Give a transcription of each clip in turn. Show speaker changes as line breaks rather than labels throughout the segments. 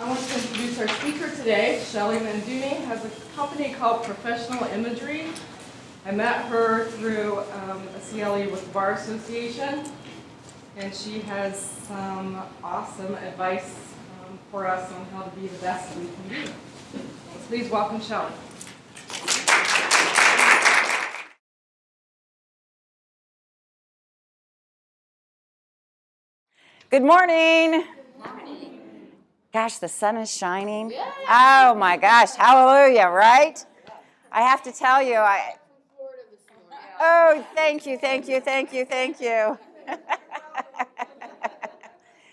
I want to introduce our speaker today. Shelley Manduni has a company called Professional Imagery. I met her through a CLE with the Bar Association, and she has some awesome advice for us on how to be the best we can be. So please welcome Shelley.
Good morning. Gosh, the sun is shining. Oh my gosh, hallelujah, right? I have to tell you, oh, thank you.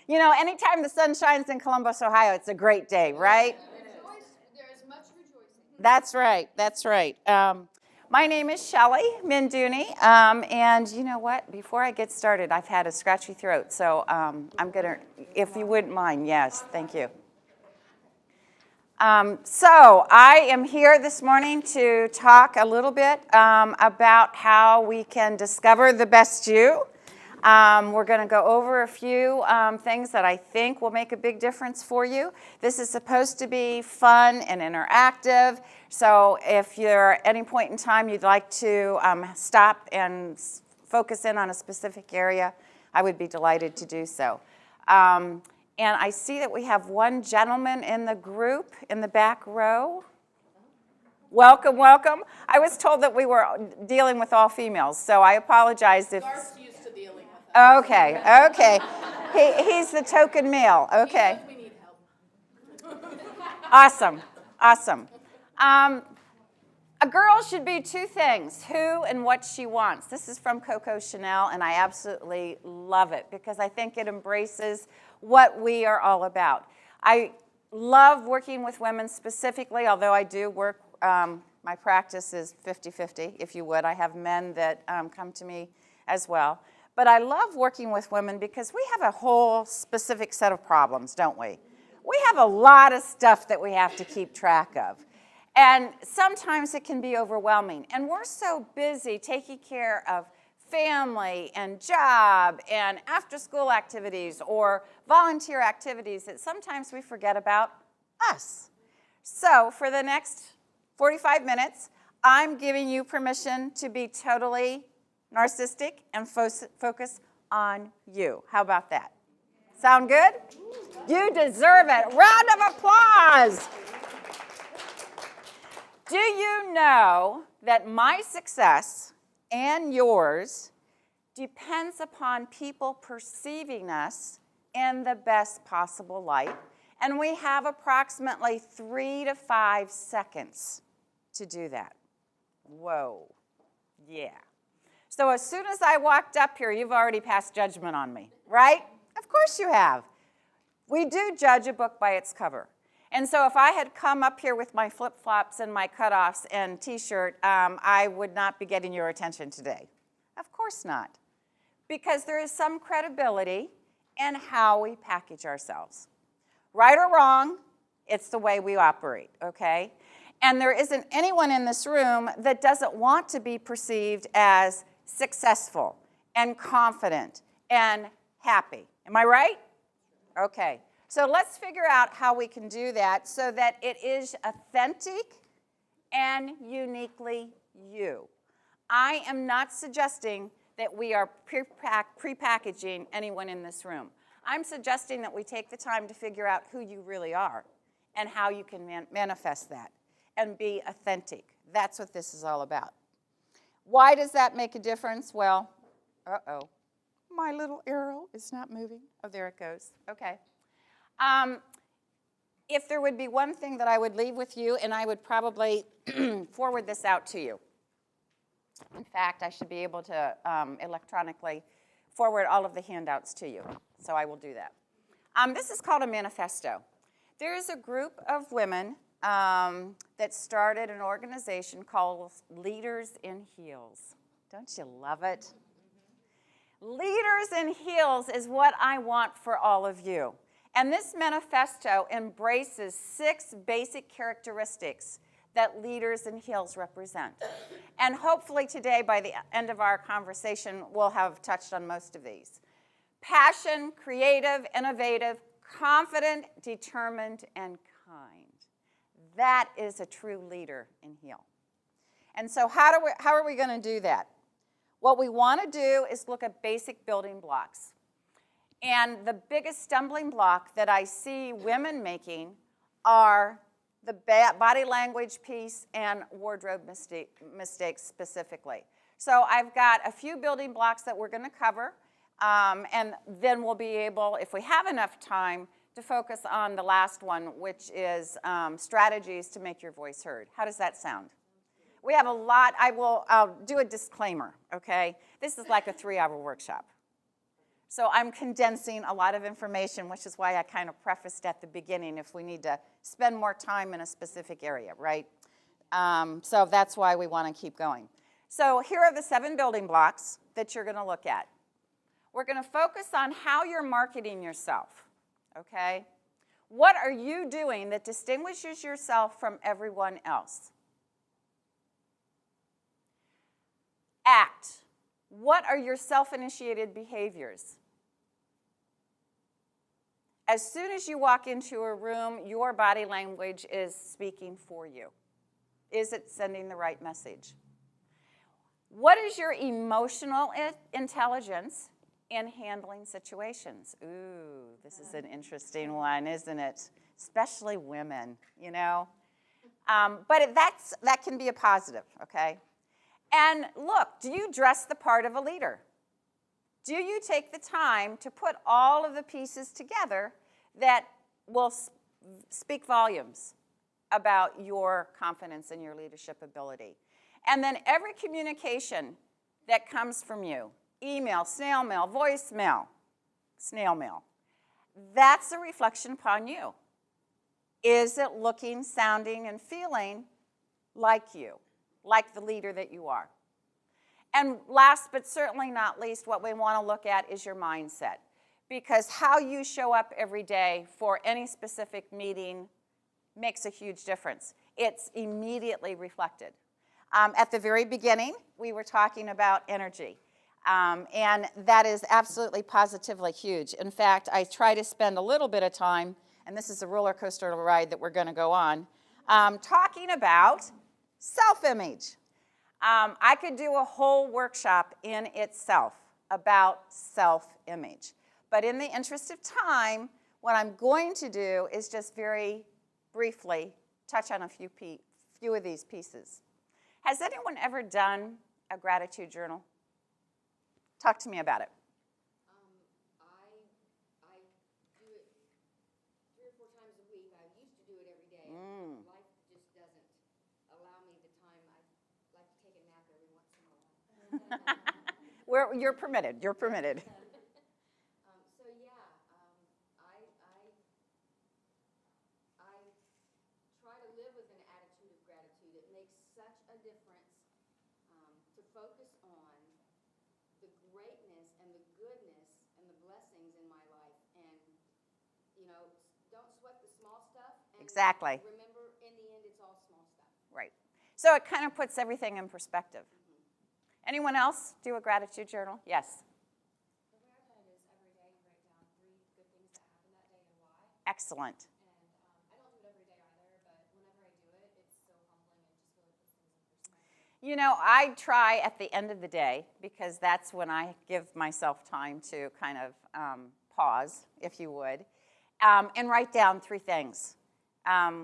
You know, anytime the sun shines in Columbus, Ohio, it's a great day, right?
There is much rejoicing.
That's right. My name is Shelley Manduni, and you know what? Before I get started, I've had a scratchy throat, so I'm going to, if you wouldn't mind, yes, thank you. So I am here this morning to talk a little bit about how we can discover the best you. We're going to go over a few things that I think will make a big difference for you. This is supposed to be fun and interactive, so if you're at any point in time you'd like to stop and focus in on a specific area, I would be delighted to do so. And I see that we have one gentleman in the group in the back row. Welcome, welcome. I was told that we were dealing with all females, so I apologize if...
Garth's used to dealing with that.
Okay. He's the token male. Okay.
We need help.
Awesome. A girl should be two things, who and what she wants. This is from Coco Chanel, and I absolutely love it because I think it embraces what we are all about. I love working with women specifically, although I do work, my practice is 50-50, if you would. I have men that come to me as well. But I love working with women because we have a whole specific set of problems, don't we? We have a lot of stuff that we have to keep track of. And sometimes it can be overwhelming. And we're so busy taking care of family and job and after-school activities or volunteer activities that sometimes we forget about us. So for the next 45 minutes, I'm giving you permission to be totally narcissistic and focus on you. How about that? Sound good? You deserve it. Round of applause. Do you know that my success and yours depends upon people perceiving us in the best possible light? And we have approximately 3 to 5 seconds to do that. Whoa. Yeah. So as soon as I walked up here, you've already passed judgment on me, right? Of course you have. We do judge a book by its cover. And so if I had come up here with my flip-flops and my cutoffs and T-shirt, I would not be getting your attention today. Of course not. Because there is some credibility in how we package ourselves. Right or wrong, it's the way we operate, okay? And there isn't anyone in this room that doesn't want to be perceived as successful and confident and happy. Am I right? Okay. So let's figure out how we can do that so that it is authentic and uniquely you. I am not suggesting that we are prepackaging anyone in this room. I'm suggesting that we take the time to figure out who you really are and how you can manifest that and be authentic. That's what this is all about. Why does that make a difference? Well, my little arrow is not moving. Oh, there it goes. Okay. If there would be one thing that I would leave with you, and I would probably forward this out to you. In fact, I should be able to electronically forward all of the handouts to you, so I will do that. This is called a manifesto. There is a group of women that started an organization called Leaders in Heels. Don't you love it? Leaders in Heels is what I want for all of you. And this manifesto embraces 6 basic characteristics that Leaders in Heels represent. And hopefully today, by the end of our conversation, we'll have touched on most of these. Passion, creative, innovative, confident, determined, and kind. That is a true leader in HEAL. And so how are we going to do that? What we want to do is look at basic building blocks. And the biggest stumbling block that I see women making are the body language piece and wardrobe mistakes specifically. So I've got a few building blocks that we're going to cover, and then we'll be able, if we have enough time, to focus on the last one, which is strategies to make your voice heard. How does that sound? We have a lot. I'll do a disclaimer, okay? This is like a 3-hour workshop. So I'm condensing a lot of information, which is why I kind of prefaced at the beginning if we need to spend more time in a specific area, right? So that's why we want to keep going. So here are the 7 building blocks that you're going to look at. We're going to focus on how you're marketing yourself, okay? What are you doing that distinguishes yourself from everyone else? Act. What are your self-initiated behaviors? As soon as you walk into a room, your body language is speaking for you. Is it sending the right message? What is your emotional intelligence in handling situations? Ooh, this is an interesting one, isn't it? Especially women, you know? But that can be a positive, okay? And look, do you dress the part of a leader? Do you take the time to put all of the pieces together that will speak volumes about your confidence and your leadership ability? And then every communication that comes from you, email, snail mail, voicemail, snail mail, that's a reflection upon you. Is it looking, sounding, and feeling like you, like the leader that you are? And last but certainly not least, what we want to look at is your mindset. Because how you show up every day for any specific meeting makes a huge difference. It's immediately reflected. At the very beginning, we were talking about energy. And that is absolutely positively huge. In fact, I try to spend a little bit of time, and this is a roller coaster ride that we're going to go on, talking about self-image. I could do a whole workshop in itself about self-image. But in the interest of time, what I'm going to do is just very briefly touch on a few of these pieces. Has anyone ever done a gratitude journal? Talk to me about it.
I do it 3 or 4 times a week. I used to do it every day. Life just doesn't allow me the time. I like to take a nap every once in a while.
You're permitted. You're permitted.
So yeah, I try to live with an attitude of gratitude. It makes such a difference to focus on the greatness and the goodness and the blessings in my life, and don't sweat the small stuff. And
Exactly.
Remember, in the end, it's all small stuff.
Right. So it kind of puts everything in perspective. Anyone else do a gratitude journal? Yes.
The way I plan it is every day you write down 3 good things that happened that day and why.
Excellent.
And I don't do it every day either, but whenever I do it, it's so humbling and just really puts things in perspective.
You know, I try at the end of the day, because that's when I give myself time to kind of pause, if you would, and write down 3 things,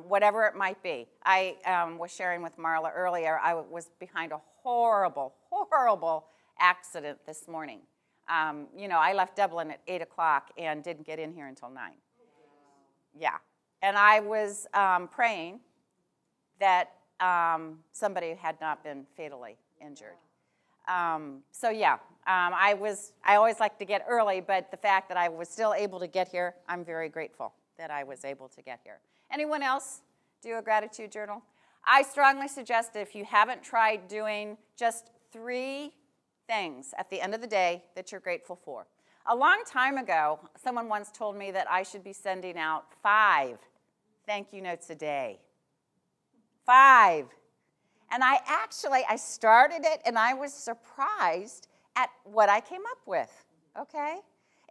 whatever it might be. I was sharing with Marla earlier, I was behind a horrible accident this morning. I left Dublin at 8 o'clock and didn't get in here until 9. Yeah. And I was praying that somebody had not been fatally injured. So yeah, I always like to get early, but the fact that I was still able to get here, I'm very grateful that I was able to get here. Anyone else do a gratitude journal? I strongly suggest if you haven't tried doing just 3 things at the end of the day that you're grateful for. A long time ago, someone once told me that I should be sending out 5 thank you notes a day. 5. And I started it, and I was surprised at what I came up with, okay?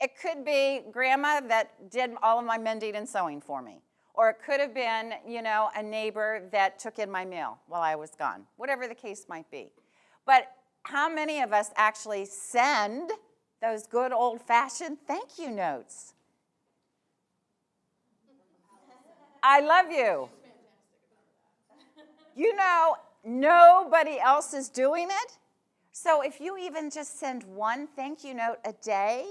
It could be grandma that did all of my mending and sewing for me. Or it could have been, a neighbor that took in my mail while I was gone, whatever the case might be. But how many of us actually send those good old-fashioned thank you notes? I love you. Nobody else is doing it. So if you even just send one thank you note a day,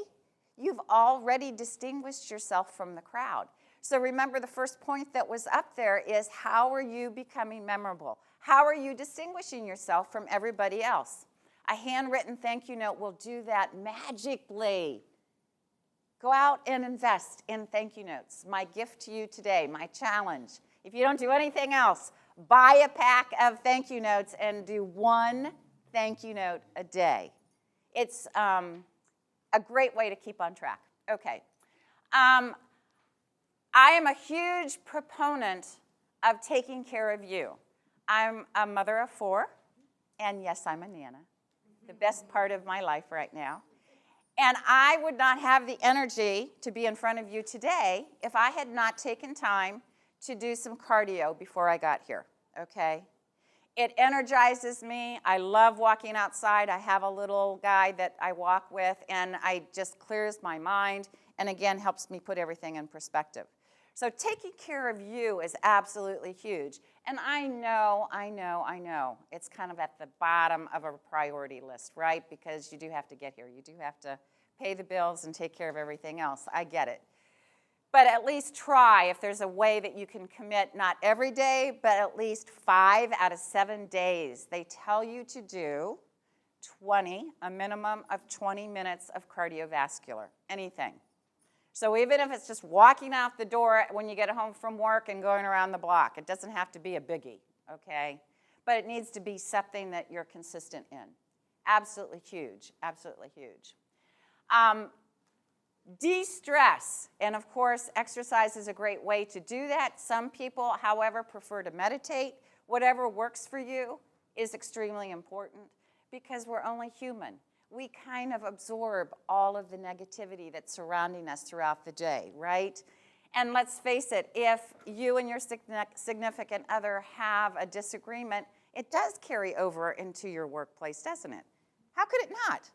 you've already distinguished yourself from the crowd. So remember, the first point that was up there is, how are you becoming memorable? How are you distinguishing yourself from everybody else? A handwritten thank you note will do that magically. Go out and invest in thank you notes. My gift to you today, my challenge. If you don't do anything else, buy a pack of thank you notes and do one thank you note a day. It's a great way to keep on track. Okay. I am a huge proponent of taking care of you. I'm a mother of 4, and yes, I'm a Nana, the best part of my life right now. And I would not have the energy to be in front of you today if I had not taken time to do some cardio before I got here, okay? It energizes me. I love walking outside. I have a little guy that I walk with, and it just clears my mind and, again, helps me put everything in perspective. So taking care of you is absolutely huge. And I know, it's kind of at the bottom of a priority list, right? Because you do have to get here. You do have to pay the bills and take care of everything else. I get it. But at least try, if there's a way that you can commit, not every day, but at least 5 out of 7 days. They tell you to do a minimum of 20 minutes of cardiovascular, anything. So even if it's just walking out the door when you get home from work and going around the block, it doesn't have to be a biggie, okay? But it needs to be something that you're consistent in. Absolutely huge, absolutely huge. De-stress, and of course, exercise is a great way to do that. Some people, however, prefer to meditate. Whatever works for you is extremely important because we're only human. We kind of absorb all of the negativity that's surrounding us throughout the day, right? And let's face it, if you and your significant other have a disagreement, it does carry over into your workplace, doesn't it? How could it not?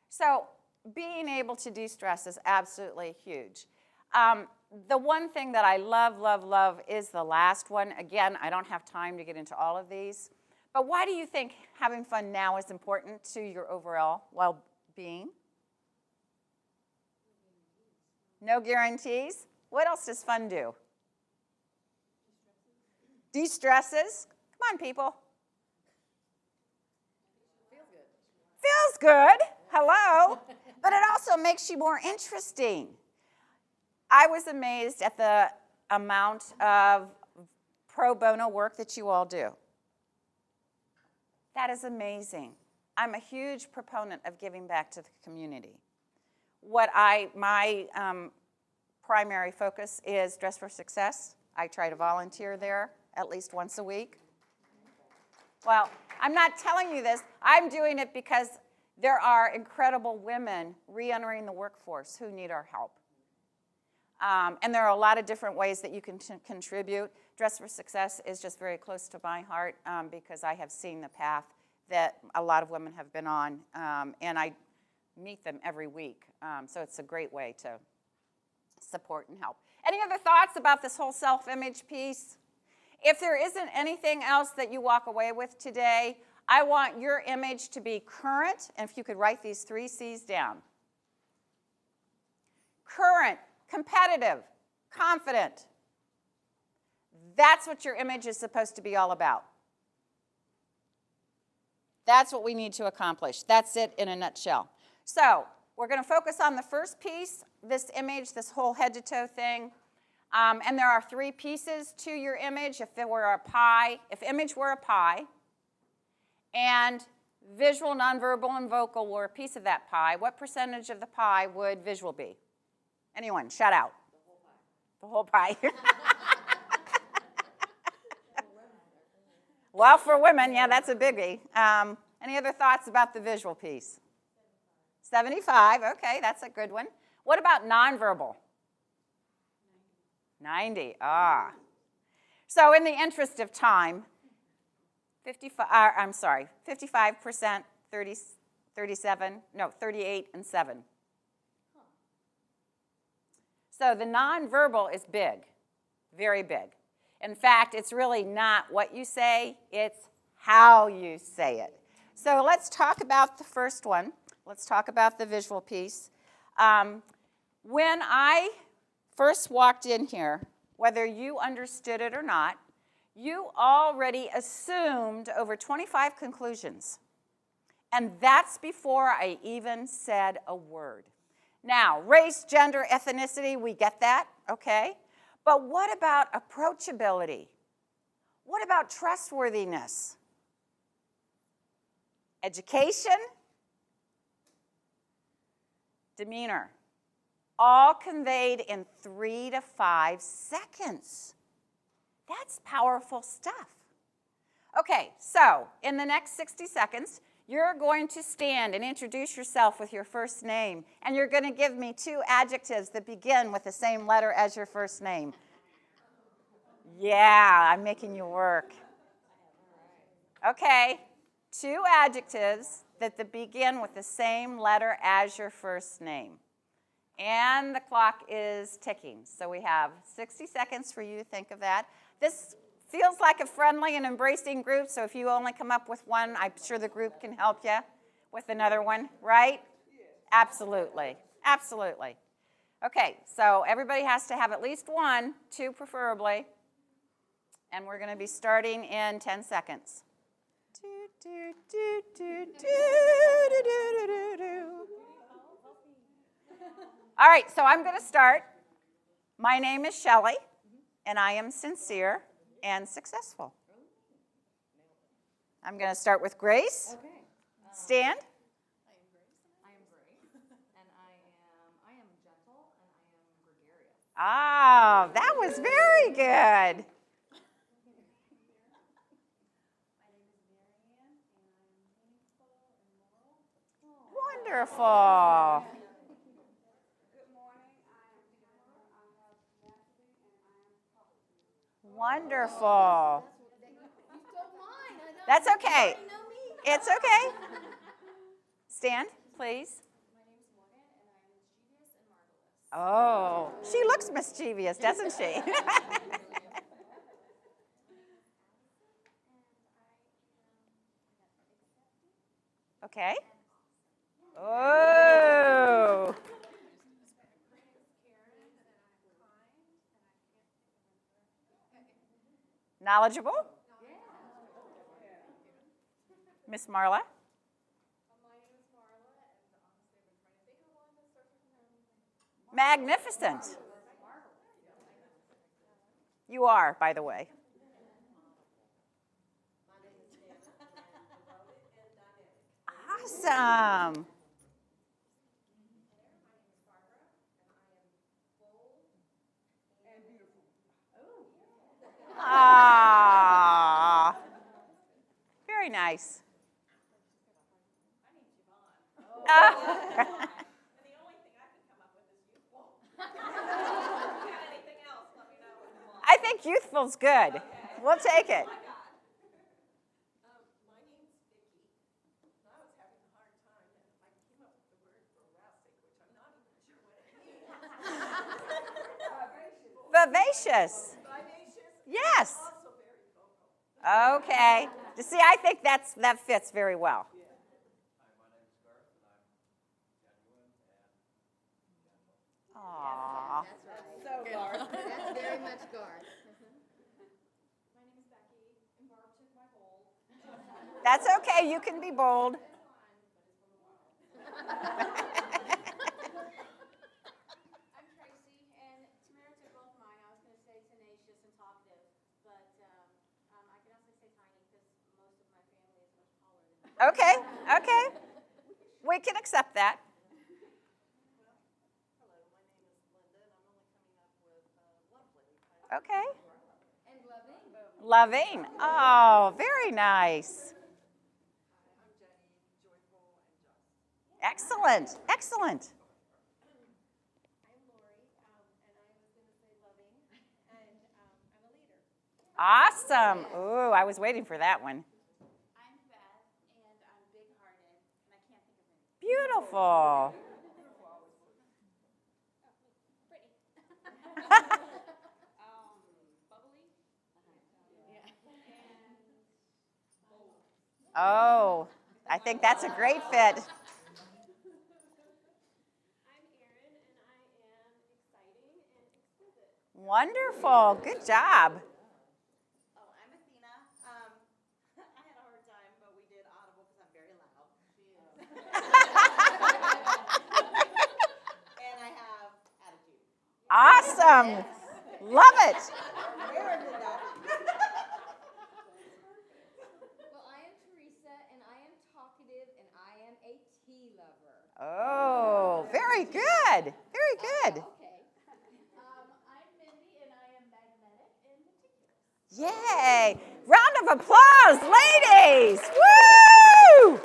So being able to de-stress is absolutely huge. The one thing that I love is the last one. Again, I don't have time to get into all of these. But why do you think having fun now is important to your overall well-being? No guarantees. What else does fun do? De-stresses. Come on, people. Feels good. Hello. But it also makes you more interesting. I was amazed at the amount of pro bono work that you all do. That is amazing. I'm a huge proponent of giving back to the community. My primary focus is Dress for Success. I try to volunteer there at least once a week. Well, I'm not telling you this. I'm doing it because there are incredible women re-entering the workforce who need our help. And there are a lot of different ways that you can contribute. Dress for Success is just very close to my heart because I have seen the path that a lot of women have been on, and I meet them every week. So it's a great way to support and help. Any other thoughts about this whole self-image piece? If there isn't anything else that you walk away with today, I want your image to be current, and if you could write these 3 C's down. Current, competitive, confident. That's what your image is supposed to be all about. That's what we need to accomplish. That's it in a nutshell. So we're going to focus on the first piece, this image, this whole head-to-toe thing. And there are 3 pieces to your image. If image were a pie, and visual, nonverbal, and vocal were a piece of that pie, what percentage of the pie would visual be? Anyone? Shout out. The whole pie. The whole pie. Well, for women, yeah, that's a biggie. Any other thoughts about the visual piece? 75, okay, that's a good one. What about nonverbal? 90, ah. So in the interest of time, 55%, 38 and 7. So the nonverbal is big, very big. In fact, it's really not what you say, it's how you say it. So let's talk about the first one. Let's talk about the visual piece. When I first walked in here, whether you understood it or not, you already assumed over 25 conclusions. And that's before I even said a word. Now, race, gender, ethnicity, we get that, okay? But what about approachability? What about trustworthiness? Education? Demeanor? All conveyed in 3 to 5 seconds. That's powerful stuff. Okay, so in the next 60 seconds, you're going to stand and introduce yourself with your first name, and you're going to give me 2 adjectives that begin with the same letter as your first name. Yeah, I'm making you work. Okay, 2 adjectives that begin with the same letter as your first name. And the clock is ticking, so we have 60 seconds for you to think of that. This feels like a friendly and embracing group, so if you only come up with one, I'm sure the group can help you with another one, right? Absolutely, absolutely. Okay, so everybody has to have at least 1, 2 preferably, and we're going to be starting in 10 seconds. All right, so I'm going to start. My name is Shelley, and I am sincere and successful. I'm going to start with Grace.
Okay.
Stan.
I am Grace, and I am gentle, and I am gregarious.
Ah, that was very good. Wonderful.
Good morning. I am Kimber. I have tenacity and I am talkative.
Wonderful.
You stole mine. I know.
That's okay.
You already know me.
It's okay. Stand, please.
My name is Morgan, and I am mischievous and marvelous.
Oh, she looks mischievous, doesn't she? Okay. Oh. Knowledgeable? Miss Marla?
My name is Marla, and honestly, I've been trying to think of one that starts with an M.
Magnificent. You are, by the way. Awesome. Ah, very nice. I think youthful's good. We'll take it.
My name's Vicki. I was having a hard time, and I came up with the word thoracic, which I'm not even sure what it means.
Vivacious.
Vivacious.
Yes.
Also very vocal.
Okay. You see, I think that fits very well.
Hi, my name is Garth, and I'm genuine and gentle.
Aww.
That's right.
So, Garth.
That's very much Garth.
My name is Becky. Embarked took my hold.
That's okay. You can be bold.
It's fine, but it's been a while. I'm Tracy, and Tamara took both mine. I was going to say tenacious and talkative, but I can also say tiny because most of my family is much taller than me.
Okay. Okay. We can accept that.
Hello, my name is Linda, and I'm only coming up with lovely.
Okay.
And loving.
Loving. Oh, very nice.
I'm Jenny, joyful and just.
Excellent, excellent.
I'm Lori, and I was going to say loving, and I'm a leader.
Awesome. Ooh, I was waiting for that one.
I'm Beth, and I'm big-hearted, and I can't think of any.
Beautiful.
Brittany. Bubbly.
Oh, I think that's a great fit.
I'm Erin, and I am exciting and exquisite.
Wonderful. Good job.
Oh, I'm Athena. I had a hard time, but we did audible because I'm very loud. And I have attitude.
Awesome. Love it.
Where did that?
Well, I am Teresa, and I am talkative, and I am a tea lover.
Oh, very good. Very good.
Okay.
I'm Mindy, and I am magnetic and meticulous.
Yay. Round of applause, ladies. Woo!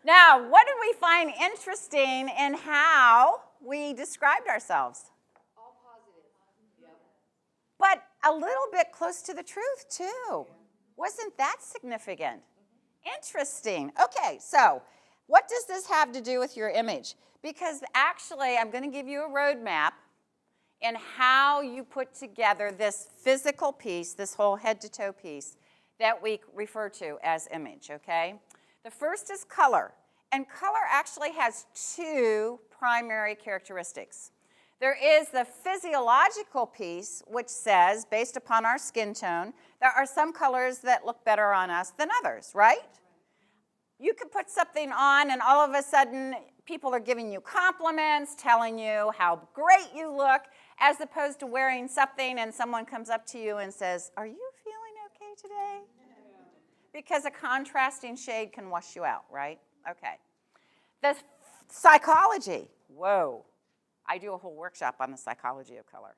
Now, what did we find interesting in how we described ourselves?
All positive. Yep.
But a little bit close to the truth, too. Wasn't that significant? Interesting. Okay, so what does this have to do with your image? Because actually, I'm going to give you a roadmap in how you put together this physical piece, this whole head-to-toe piece, that we refer to as image, okay? The first is color. And color actually has two primary characteristics. There is the physiological piece, which says, based upon our skin tone, there are some colors that look better on us than others, right? You could put something on and all of a sudden people are giving you compliments, telling you how great you look, as opposed to wearing something and someone comes up to you and says, "Are you feeling okay today?" Because a contrasting shade can wash you out, right? Okay. The psychology, whoa. I do a whole workshop on the psychology of color,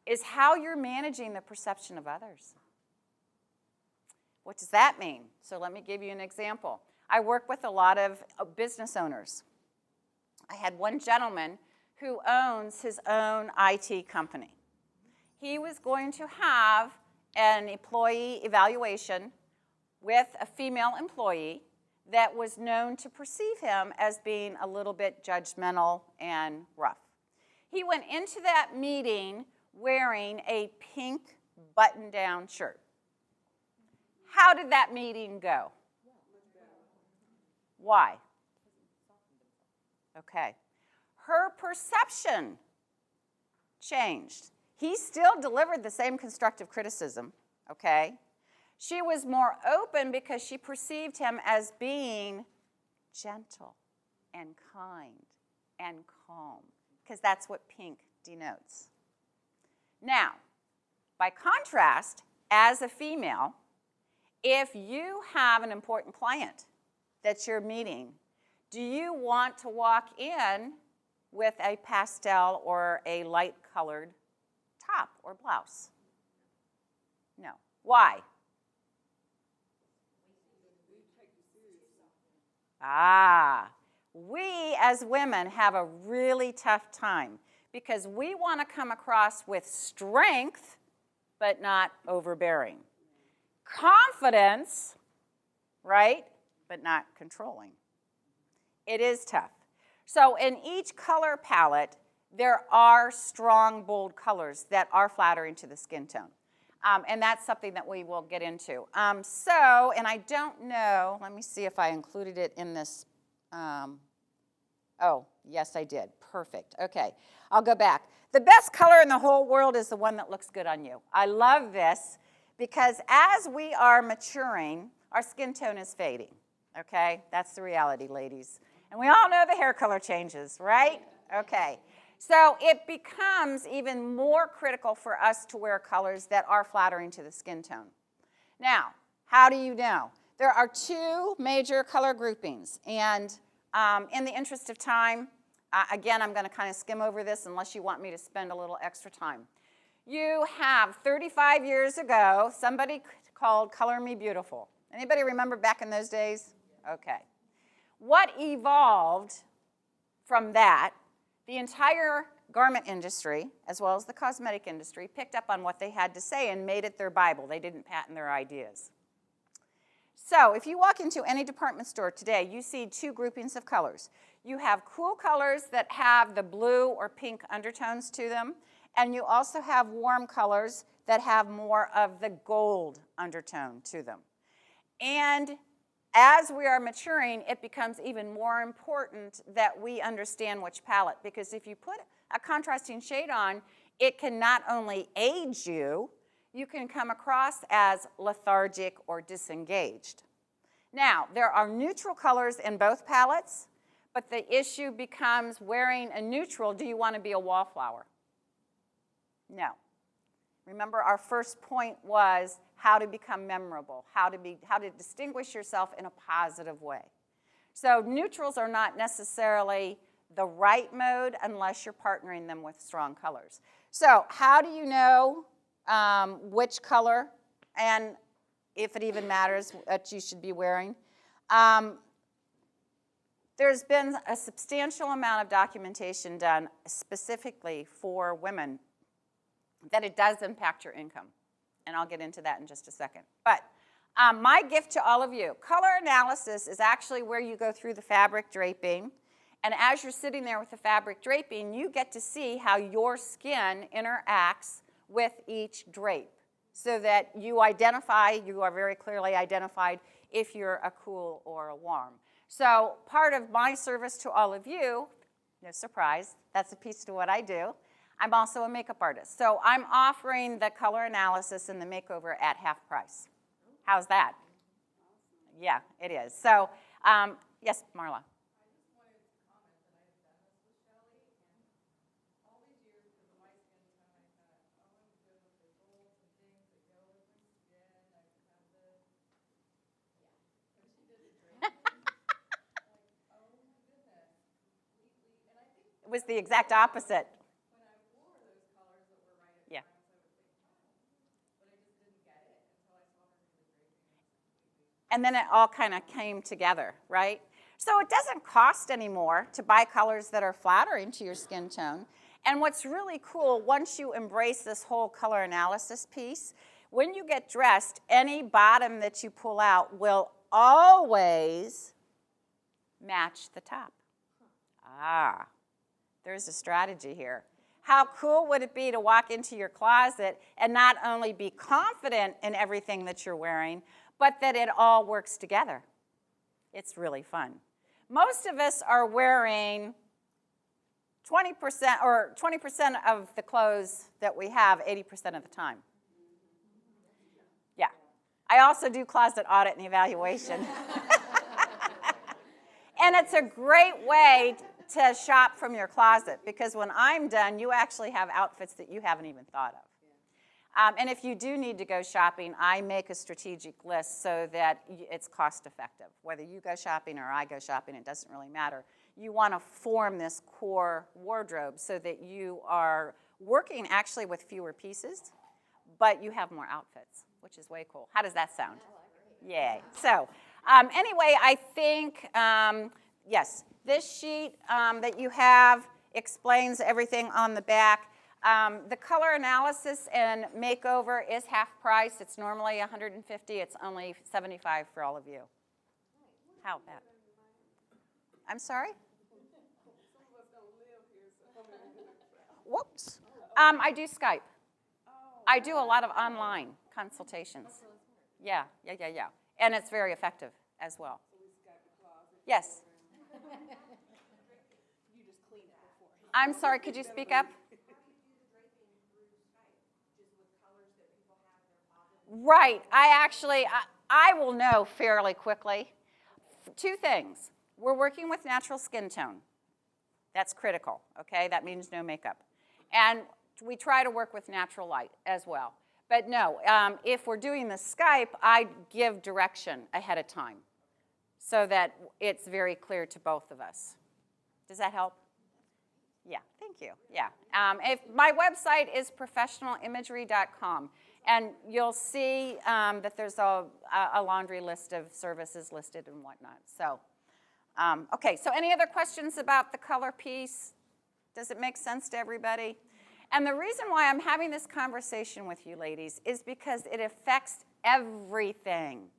is how you're managing the perception of others. What does that mean? So let me give you an example. I work with a lot of business owners. I had one gentleman who owns his own IT company. He was going to have an employee evaluation with a female employee that was known to perceive him as being a little bit judgmental and rough. He went into that meeting wearing a pink button-down shirt. How did that meeting go? Why? Okay. Her perception changed. He still delivered the same constructive criticism, okay? She was more open because she perceived him as being gentle and kind and calm, because that's what pink denotes. Now, by contrast, as a female, if you have an important client that you're meeting, do you want to walk in with a pastel or a light-colored top or blouse? No. Why? We as women have a really tough time because we want to come across with strength, but not overbearing. Confidence, right, but not controlling. It is tough. So in each color palette, there are strong, bold colors that are flattering to the skin tone. And that's something that we will get into. And I don't know, let me see if I included it in this. Oh, yes, I did. Perfect. Okay, I'll go back. The best color in the whole world is the one that looks good on you. I love this because as we are maturing, our skin tone is fading. Okay, that's the reality, ladies. And we all know the hair color changes, right? Okay. So it becomes even more critical for us to wear colors that are flattering to the skin tone. Now, how do you know? There are two major color groupings. And in the interest of time, again, I'm going to kind of skim over this unless you want me to spend a little extra time. You have 35 years ago, somebody called Color Me Beautiful. Anybody remember back in those days? Okay. What evolved from that, the entire garment industry, as well as the cosmetic industry, picked up on what they had to say and made it their Bible. They didn't patent their ideas. So if you walk into any department store today, you see two groupings of colors. You have cool colors that have the blue or pink undertones to them, and you also have warm colors that have more of the gold undertone to them. And as we are maturing, it becomes even more important that we understand which palette, because if you put a contrasting shade on, it can not only age you, you can come across as lethargic or disengaged. Now, there are neutral colors in both palettes, but the issue becomes wearing a neutral, do you want to be a wallflower? No. Remember, our first point was how to become memorable, how to distinguish yourself in a positive way. So neutrals are not necessarily the right mode unless you're partnering them with strong colors. So how do you know which color, and if it even matters, that you should be wearing? There's been a substantial amount of documentation done specifically for women that it does impact your income. And I'll get into that in just a second. But my gift to all of you, color analysis is actually where you go through the fabric draping. And as you're sitting there with the fabric draping, you get to see how your skin interacts with each drape so that you are very clearly identified if you're a cool or a warm. So part of my service to all of you, no surprise, that's a piece to what I do. I'm also a makeup artist. So I'm offering the color analysis and the makeover at half price. How's that? Yeah, it is. So, yes, Marla. It was the exact opposite. Yeah. And then it all kind of came together, right? So it doesn't cost anymore to buy colors that are flattering to your skin tone. And what's really cool, once you embrace this whole color analysis piece, when you get dressed, any bottom that you pull out will always match the top. Ah, there's a strategy here. How cool would it be to walk into your closet and not only be confident in everything that you're wearing, but that it all works together? It's really fun. Most of us are wearing 20% or 20% of the clothes that we have 80% of the time. Yeah. I also do closet audit and evaluation. And it's a great way to shop from your closet, because when I'm done, you actually have outfits that you haven't even thought of. And if you do need to go shopping, I make a strategic list so that it's cost effective. Whether you go shopping or I go shopping, it doesn't really matter. You want to form this core wardrobe so that you are working actually with fewer pieces, but you have more outfits, which is way cool. How does that sound? Yay. So anyway, I think, yes, this sheet that you have explains everything on the back. The color analysis and makeover is half price. It's normally $150. It's only $75 for all of you. How bad? I'm sorry? Whoops. I do Skype. I do a lot of online consultations. Yeah. And it's very effective as well. Yes. I'm sorry, could you speak up? Right. I will know fairly quickly. Two things. We're working with natural skin tone. That's critical, okay? That means no makeup. And we try to work with natural light as well. But no, if we're doing the Skype, I give direction ahead of time so that it's very clear to both of us. Does that help? Yeah, thank you. Yeah. If my website is professionalimagery.com, and you'll see that there's a laundry list of services listed and whatnot. So Okay, so any other questions about the color piece? Does it make sense to everybody? And the reason why I'm having this conversation with you ladies is because it affects everything.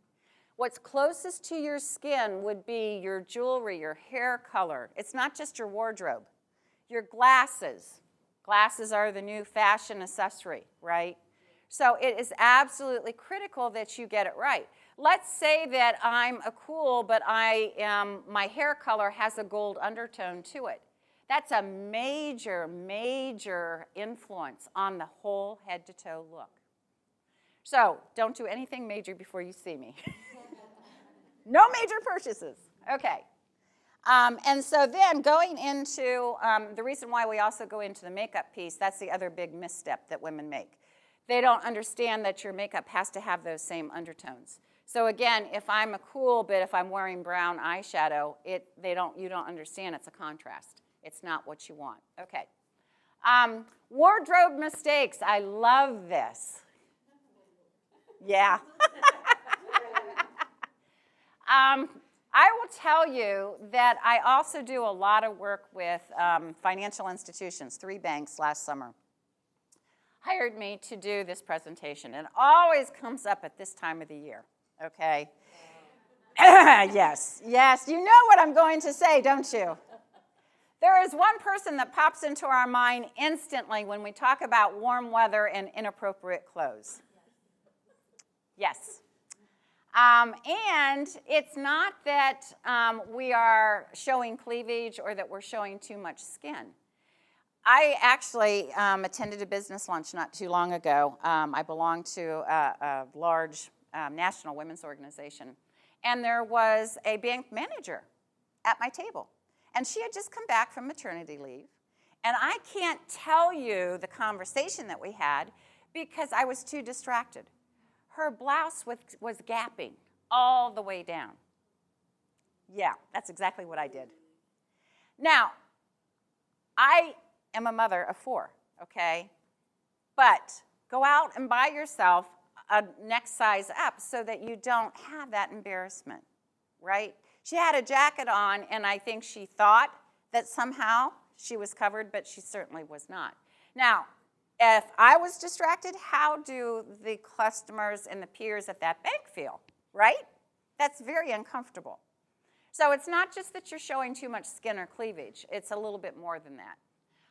What's closest to your skin would be your jewelry, your hair color. It's not just your wardrobe. Your glasses. Glasses are the new fashion accessory, right? So it is absolutely critical that you get it right. Let's say that I'm a cool, but my hair color has a gold undertone to it. That's a major, major influence on the whole head-to-toe look. So don't do anything major before you see me. No major purchases. Okay. And so then going into the reason why we also go into the makeup piece, that's the other big misstep that women make. They don't understand that your makeup has to have those same undertones. So again, if I'm a cool, but if I'm wearing brown eyeshadow, you don't understand it's a contrast. It's not what you want. Okay. Wardrobe mistakes. I love this. Yeah. I will tell you that I also do a lot of work with financial institutions. 3 banks last summer hired me to do this presentation. It always comes up at this time of the year, okay? Yes, you know what I'm going to say, don't you? There is one person that pops into our mind instantly when we talk about warm weather and inappropriate clothes. Yes. And it's not that we are showing cleavage or that we're showing too much skin. I actually attended a business lunch not too long ago. I belong to a large national women's organization. And there was a bank manager at my table. And she had just come back from maternity leave. And I can't tell you the conversation that we had because I was too distracted. Her blouse was gapping all the way down. Yeah, that's exactly what I did. Now, I am a mother of 4, okay? But go out and buy yourself a next size up so that you don't have that embarrassment, right? She had a jacket on, and I think she thought that somehow she was covered, but she certainly was not. Now, if I was distracted, how do the customers and the peers at that bank feel, right? That's very uncomfortable. So it's not just that you're showing too much skin or cleavage. It's a little bit more than that.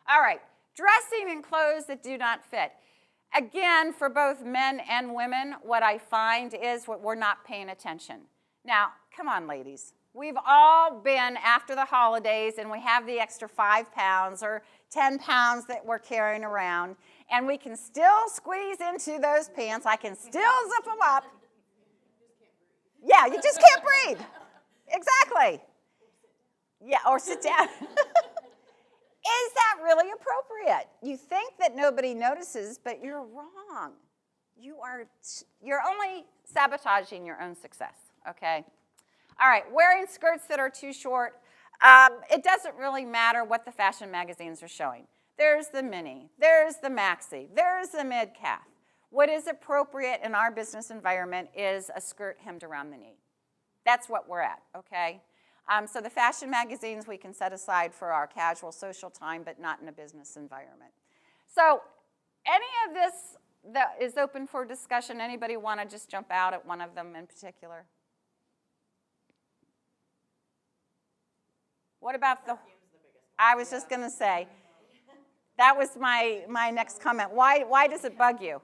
All right, dressing in clothes that do not fit. Again, for both men and women, what I find is we're not paying attention. Now, come on, ladies. We've all been after the holidays, and we have the extra 5 pounds or 10 pounds that we're carrying around, and we can still squeeze into those pants. I can still zip them up. Yeah, you just can't breathe. Exactly. Yeah, or sit down. Is that really appropriate? You think that nobody notices, but you're wrong. You're only sabotaging your own success, okay? All right, wearing skirts that are too short. It doesn't really matter what the fashion magazines are showing. There's the mini, there's the maxi, there's the mid-calf. What is appropriate in our business environment is a skirt hemmed around the knee. That's what we're at, okay? So the fashion magazines we can set aside for our casual social time, but not in a business environment. So any of this that is open for discussion, anybody want to just jump out at one of them in particular? What about I was just going to say, that was my next comment. Why does it bug you?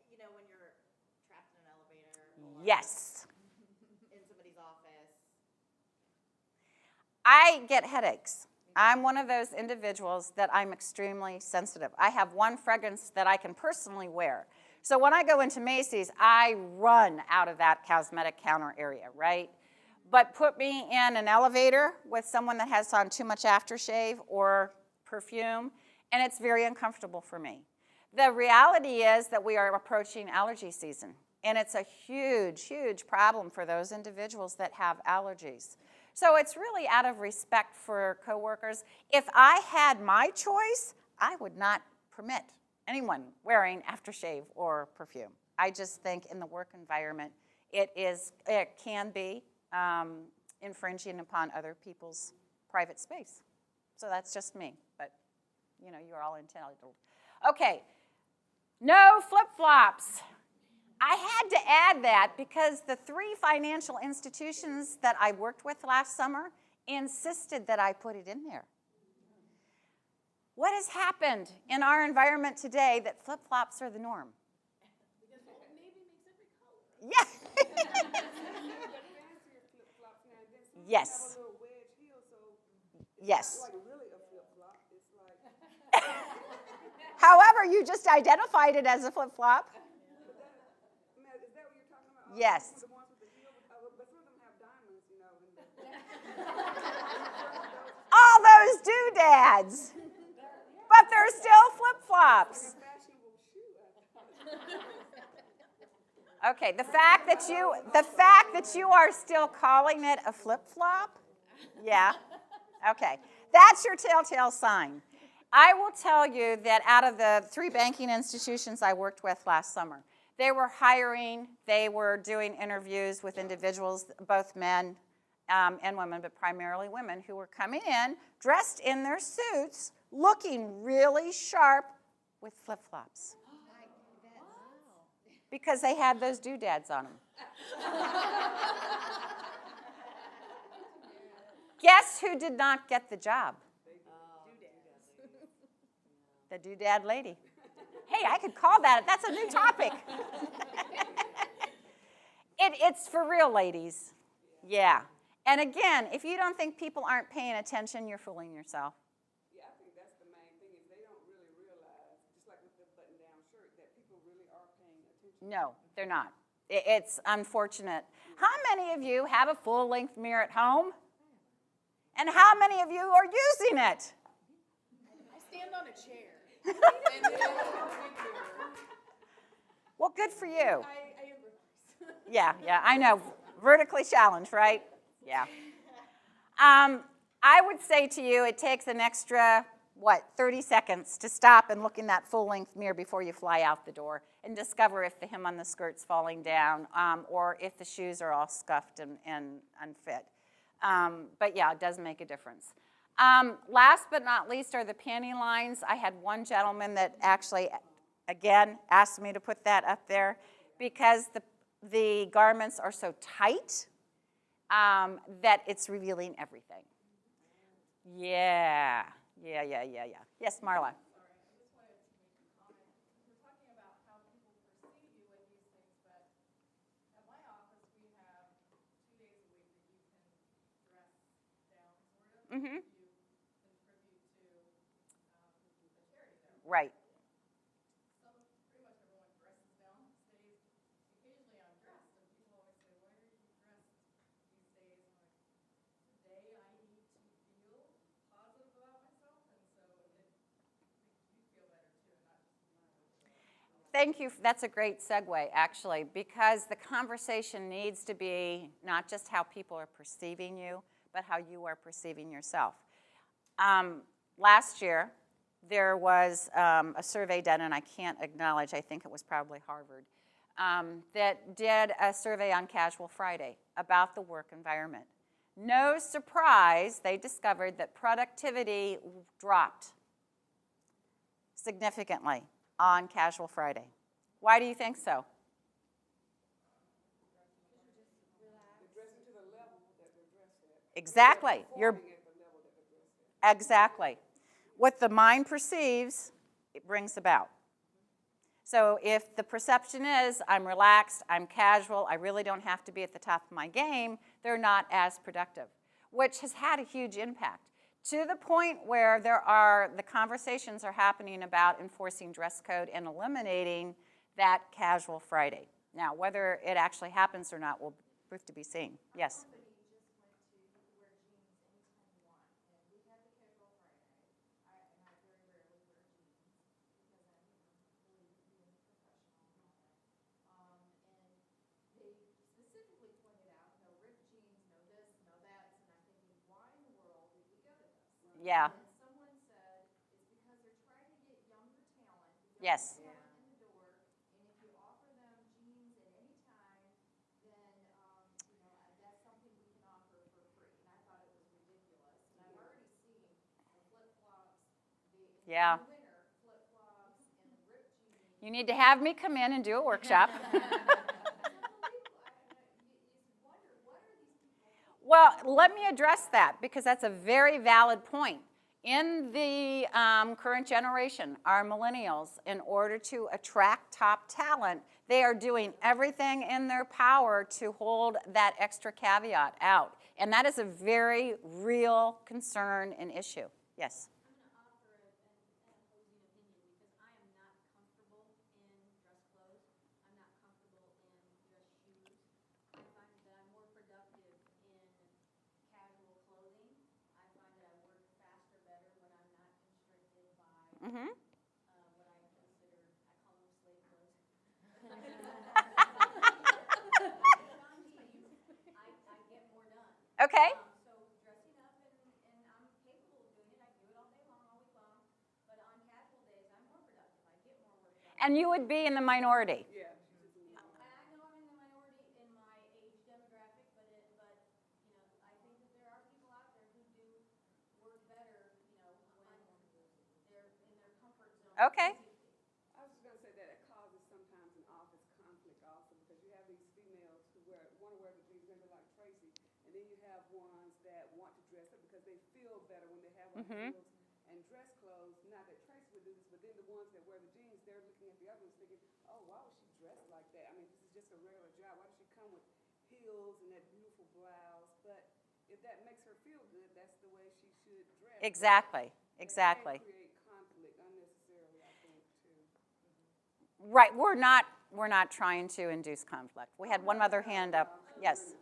You know, when you're trapped in an elevator or
Yes.
in somebody's office.
I get headaches. I'm one of those individuals that I'm extremely sensitive. I have one fragrance that I can personally wear. So when I go into Macy's, I run out of that cosmetic counter area, right? But put me in an elevator with someone that has on too much aftershave or perfume, and it's very uncomfortable for me. The reality is that we are approaching allergy season, and it's a huge, huge problem for those individuals that have allergies. So it's really out of respect for coworkers. If I had my choice, I would not permit anyone wearing aftershave or perfume. I just think in the work environment, it can be infringing upon other people's private space. So that's just me, but you're all entitled. Okay, no flip-flops. I had to add that because the 3 financial institutions that I worked with last summer insisted that I put it in there. What has happened in our environment today that flip-flops are the norm?
Because Old Navy makes every color.
Yeah.
Fancier flip-flops now, and then some
Yes.
have a little wedge heel, so it's
Yes.
not like really a flip-flop. It's like,
However, you just identified it as a flip-flop.
man, is that what you're talking about?
Yes.
The ones with the heel, but some of them have diamonds,
All those doodads. But they're still flip-flops.
fashionable shoe.
Okay, the fact that you are still calling it a flip-flop, yeah, okay. That's your telltale sign. I will tell you that out of the 3 banking institutions I worked with last summer, they were hiring, they were doing interviews with individuals, both men and women, but primarily women, who were coming in dressed in their suits, looking really sharp with flip-flops. Because they had those doodads on them. Guess who did not get the job? The doodad lady. Hey, I could call that. That's a new topic. It's for real, ladies. Yeah. And again, if you don't think people aren't paying attention, you're fooling yourself.
Yeah, I think that's the main thing is they don't really realize, just like with the button-down shirt, that people really are paying attention.
No, they're not. It's unfortunate. How many of you have a full-length mirror at home? And how many of you are using it?
I stand on a chair.
Well, good for you.
I am reversed.
Yeah, I know. Vertically challenged, right? Yeah. I would say to you, it takes an extra, 30 seconds to stop and look in that full-length mirror before you fly out the door and discover if the hem on the skirt's falling down or if the shoes are all scuffed and unfit. But yeah, it does make a difference. Last but not least are the panty lines. I had one gentleman that actually, again, asked me to put that up there because the garments are so tight that it's revealing everything. Yeah. Yes, Marla. Mm-hmm. Right. Thank you. That's a great segue, actually, because the conversation needs to be not just how people are perceiving you, but how you are perceiving yourself. Last year, there was a survey done, and I can't acknowledge, I think it was probably Harvard, that did a survey on Casual Friday about the work environment. No surprise, they discovered that productivity dropped significantly on Casual Friday. Why do you think so? Exactly. Exactly. What the mind perceives, it brings about. So if the perception is, I'm relaxed, I'm casual, I really don't have to be at the top of my game, they're not as productive, which has had a huge impact. To the point where the conversations are happening about enforcing dress code and eliminating that Casual Friday. Now, whether it actually happens or not will prove to be seen. Yes? Yeah.
And someone said it's because they're trying to get younger
Yes.
talent in the door, and if you offer them jeans at any time, then
Yeah.
in the winter, flip-flops and ripped jeans.
You need to have me come in and do a workshop.
It's unbelievable. You wonder, what are these people?
Well, let me address that because that's a very valid point. In the current generation, our millennials, in order to attract top talent, they are doing everything in their power to hold that extra caveat out. And that is a very real concern and issue. Yes?
I'm going to offer an opposing opinion because I am not comfortable in dress clothes. I'm not comfortable in dress shoes. I find that I'm more productive in casual clothing. I find that I work faster, better when I'm not constricted by
Mm-hmm.
what I consider, I call them slave clothes. I get more done.
Okay.
So dressing up and I'm capable of doing it. I do it all day long, all week long. But on casual days, I'm more productive. I get more work done.
And you would be in the minority.
And I know I'm in the minority in my age demographic, but I think that there are people out there who do work better, when they're in their comfort zone.
Okay.
I was just going to say that it causes sometimes an office conflict also because you have these females who want to wear the jeans, maybe like Tracy, and then you have ones that want to dress up because they feel better when they have on heels and dress clothes. Not that Tracy would do this, but then the ones that wear the jeans, they're looking at the other ones thinking, oh, why was she dressed like that? I mean, this is just a regular job. Why does she come with heels and that beautiful blouse? But if that makes her feel good, that's the way she should dress.
Exactly.
But
Exactly.
it can create conflict unnecessarily, I think, too.
Right. We're not trying to induce conflict. We had one other hand up. Yes.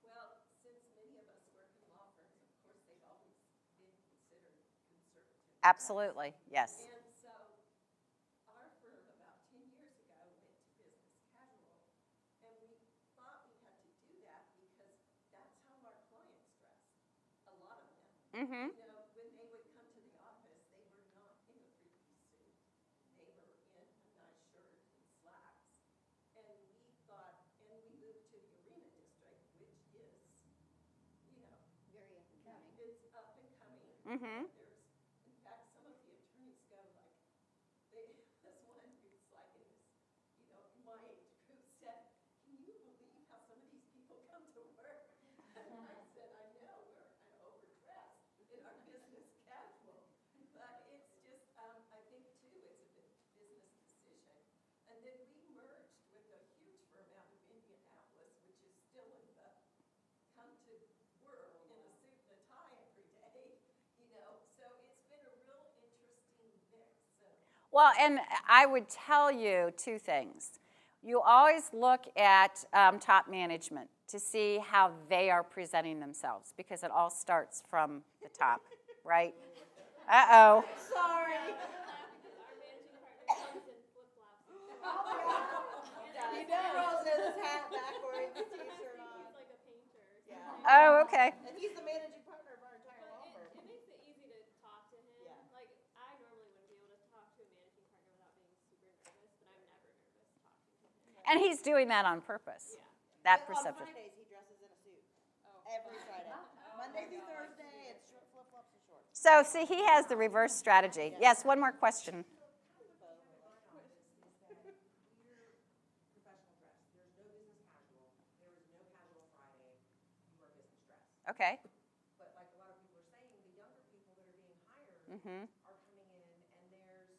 Well, since many of us work in law firms, of course, they've always been considered conservative.
Absolutely. Yes.
And so our firm about 10 years ago went to business casual. And we thought we had to do that because that's how our clients dress, a lot of them.
Mm-hmm.
When they would come to the office, they were not in a three-piece suit. They were in a nice shirt and slacks. And we thought, and we moved to the Arena District, which is,
Very up and coming.
it's up and coming.
Mm-hmm.
In fact, some of the attorneys go like, there's one who's like in this, my age group said, can you believe how some of these people come to work? And I said, I know, we're kind of overdressed in our business casual. But it's just, I think too, it's a business decision. And then we merged with a huge firm out of Indianapolis, which is still in the come to work in a suit and a tie every day, so it's been a real interesting mix.
Well, and I would tell you two things. You always look at top management to see how they are presenting themselves because it all starts from the top, right? Uh-oh.
Sorry.
Our managing partner comes in flip-flops.
He rolls in his hat backwards, t-shirt on.
He's like a painter or something.
Yeah.
Oh, okay.
And he's the managing partner of our entire law
But
firm.
it makes it easy to talk to him.
Yeah.
Like, I normally wouldn't be able to talk to a managing partner without being super nervous, but I'm never nervous talking to him.
And he's doing that on purpose.
Yeah.
That
On
perception.
Fridays, he dresses in a suit. Every Friday. Monday through Thursday, it's short flip-flops and shorts.
So, see, he has the reverse strategy. Yes, one more question.
Professional dress. There's no business casual. There is no casual Friday. You wear business dress.
Okay.
But like a lot of people are saying, the younger people that are being hired
Mm-hmm.
are coming in, and there's,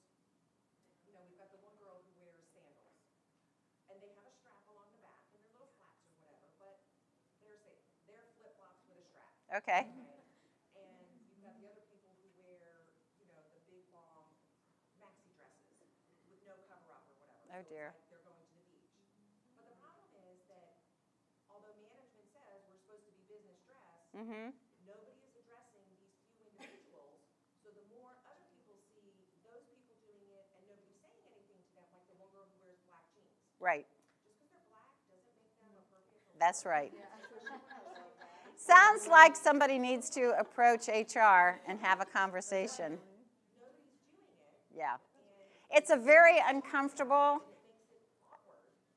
we've got the one girl who wears sandals, and they have a strap along the back, and they're little flats or whatever, but they're flip-flops with a strap.
Okay.
And you've got the other people who wear, the big long maxi dresses with no cover-up or whatever.
Oh,
So
dear.
it's like they're going to the beach. But the problem is that although management says we're supposed to be business dress,
Mm-hmm.
nobody is addressing these few individuals. So the more other people see those people doing it and nobody's saying anything to them, like the one girl who wears black jeans.
Right.
Just because they're black doesn't make them appropriate for
That's right. Sounds like somebody needs to approach HR and have a conversation.
nobody's doing it.
Yeah. It's a very uncomfortable.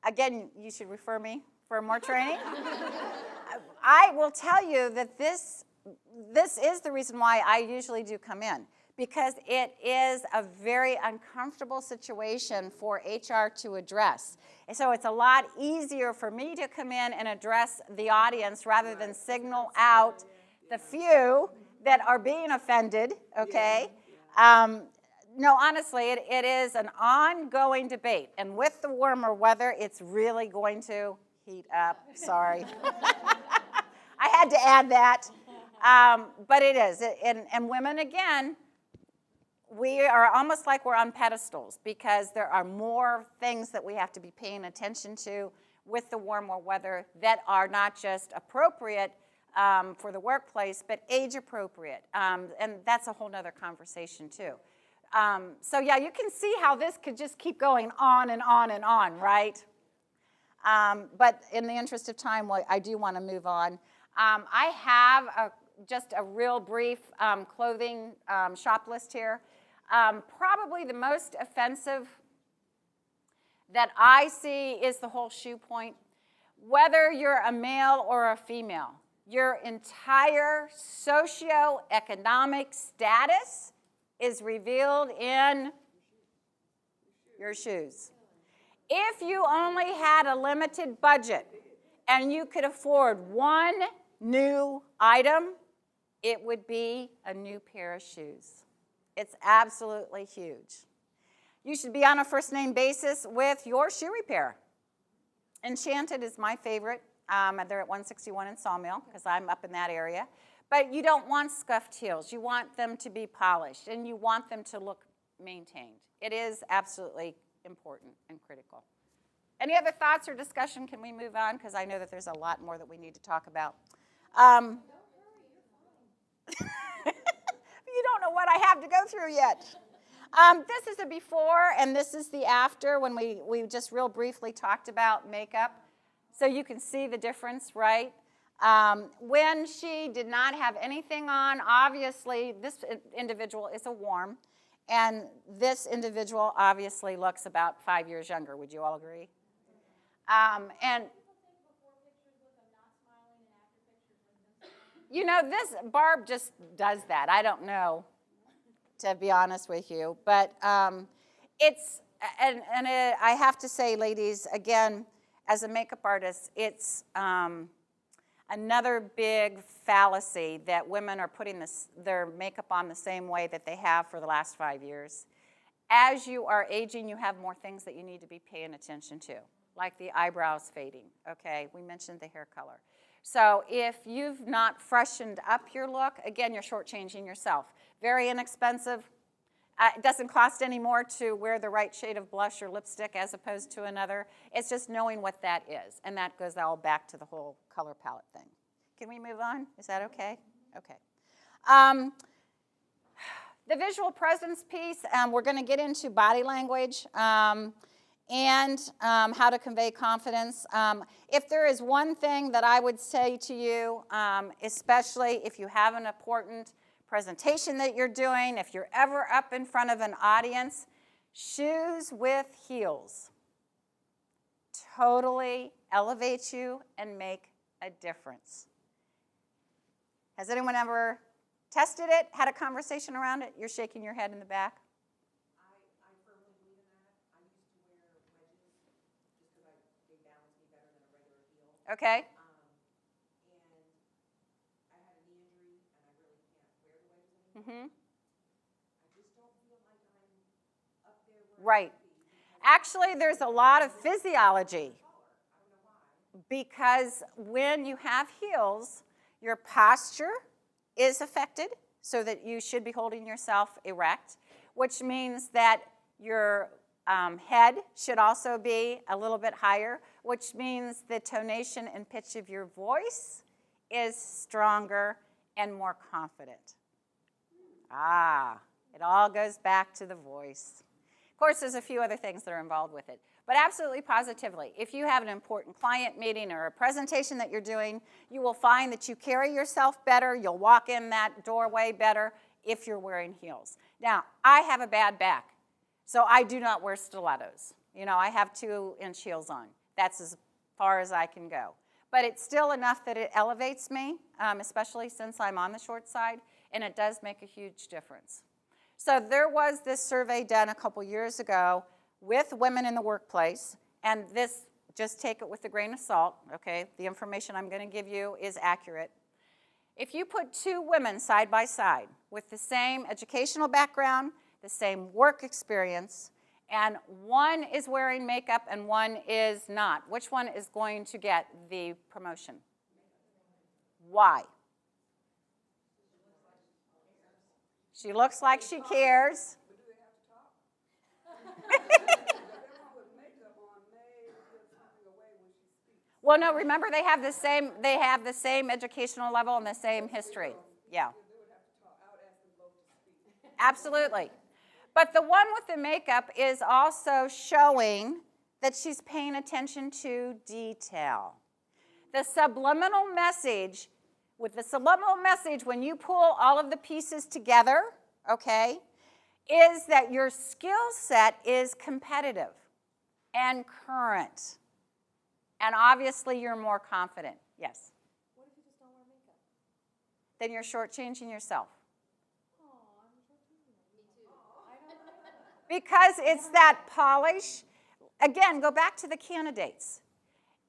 Again, you should refer me for more training. I will tell you that this is the reason why I usually do come in, because it is a very uncomfortable situation for HR to address. And so it's a lot easier for me to come in and address the audience rather than signal out the few that are being offended, okay? No, honestly, it is an ongoing debate. And with the warmer weather, it's really going to heat up. Sorry. I had to add that. But it is. And women, again, we are almost like we're on pedestals because there are more things that we have to be paying attention to with the warmer weather that are not just appropriate for the workplace, but age appropriate. And that's a whole nother conversation, too. So yeah, you can see how this could just keep going on and on and on, right? But in the interest of time, I do want to move on. I have just a real brief clothing shop list here. Probably the most offensive that I see is the whole shoe point. Whether you're a male or a female, your entire socioeconomic status is revealed in your shoes. If you only had a limited budget and you could afford one new item, it would be a new pair of shoes. It's absolutely huge. You should be on a first-name basis with your shoe repair. Enchanted is my favorite. They're at 161 in Sawmill because I'm up in that area. But you don't want scuffed heels. You want them to be polished, and you want them to look maintained. It is absolutely important and critical. Any other thoughts or discussion? Can we move on? Because I know that there's a lot more that we need to talk about. You don't know what I have to go through yet. This is a before, and this is the after when we just real briefly talked about makeup. So you can see the difference, right? When she did not have anything on, obviously this individual is a warm, and this individual obviously looks about 5 years younger. Would you all agree? And you know, Barb just does that. I don't know, to be honest with you. But I have to say, ladies, again, as a makeup artist, it's another big fallacy that women are putting their makeup on the same way that they have for the last 5 years. As you are aging, you have more things that you need to be paying attention to, like the eyebrows fading, okay? We mentioned the hair color. So if you've not freshened up your look, again, you're shortchanging yourself. Very inexpensive. It doesn't cost any more to wear the right shade of blush or lipstick as opposed to another. It's just knowing what that is, and that goes all back to the whole color palette thing. Can we move on? Is that okay? Okay. The visual presence piece, we're going to get into body language and how to convey confidence. If there is one thing that I would say to you, especially if you have an important presentation that you're doing, if you're ever up in front of an audience, shoes with heels totally elevate you and make a difference. Has anyone ever tested it, had a conversation around it? You're shaking your head in the back.
I firmly believe in that. I used to wear wedges just because they balance me better than a regular heel.
Okay.
And I had a knee injury, and I really can't wear the wedges anymore. I just don't feel like I'm up there where
Right. Actually, there's a lot of physiology.
I don't know why.
Because when you have heels, your posture is affected, so that you should be holding yourself erect, which means that your head should also be a little bit higher, which means the tonation and pitch of your voice is stronger and more confident. It all goes back to the voice. Of course, there's a few other things that are involved with it. But absolutely positively, if you have an important client meeting or a presentation that you're doing, you will find that you carry yourself better, you'll walk in that doorway better if you're wearing heels. Now, I have a bad back, so I do not wear stilettos. You know, I have 2-inch heels on. That's as far as I can go. But it's still enough that it elevates me, especially since I'm on the short side, and it does make a huge difference. So there was this survey done a couple years ago with women in the workplace, and this, just take it with a grain of salt, okay? The information I'm going to give you is accurate. If you put two women side by side with the same educational background, the same work experience, and one is wearing makeup and one is not, which one is going to get the promotion? Why? She looks like she cares. Well, no, remember they have the same educational level and the same history. Yeah. Absolutely. But the one with the makeup is also showing that she's paying attention to detail. The subliminal message, when you pull all of the pieces together, okay, is that your skill set is competitive and current. And obviously, you're more confident. Yes?
What if you just don't wear makeup?
Then you're shortchanging yourself. Because it's that polish. Again, go back to the candidates.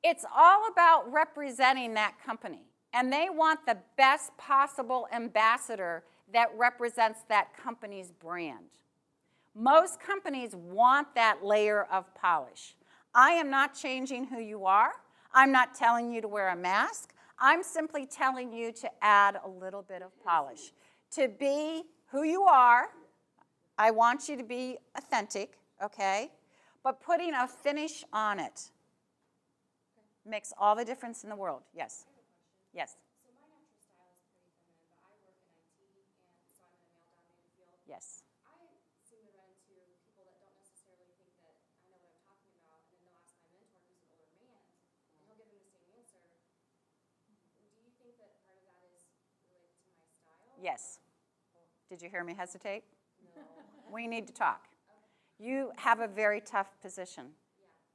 It's all about representing that company. And they want the best possible ambassador that represents that company's brand. Most companies want that layer of polish. I am not changing who you are. I'm not telling you to wear a mask. I'm simply telling you to add a little bit of polish. To be who you are, I want you to be authentic, okay? But putting a finish on it makes all the difference in the world. Yes? Yes?
So my natural style is pretty feminine, but I work in IT, and so I'm in a male-dominated field.
Yes.
I seem to run into people that don't necessarily think that I know what I'm talking about, and then they'll ask my mentor, who's an older man, and he'll give them the same answer. Do you think that part of that is related to my style?
Yes. Did you hear me hesitate? No. We need to talk. You have a very tough position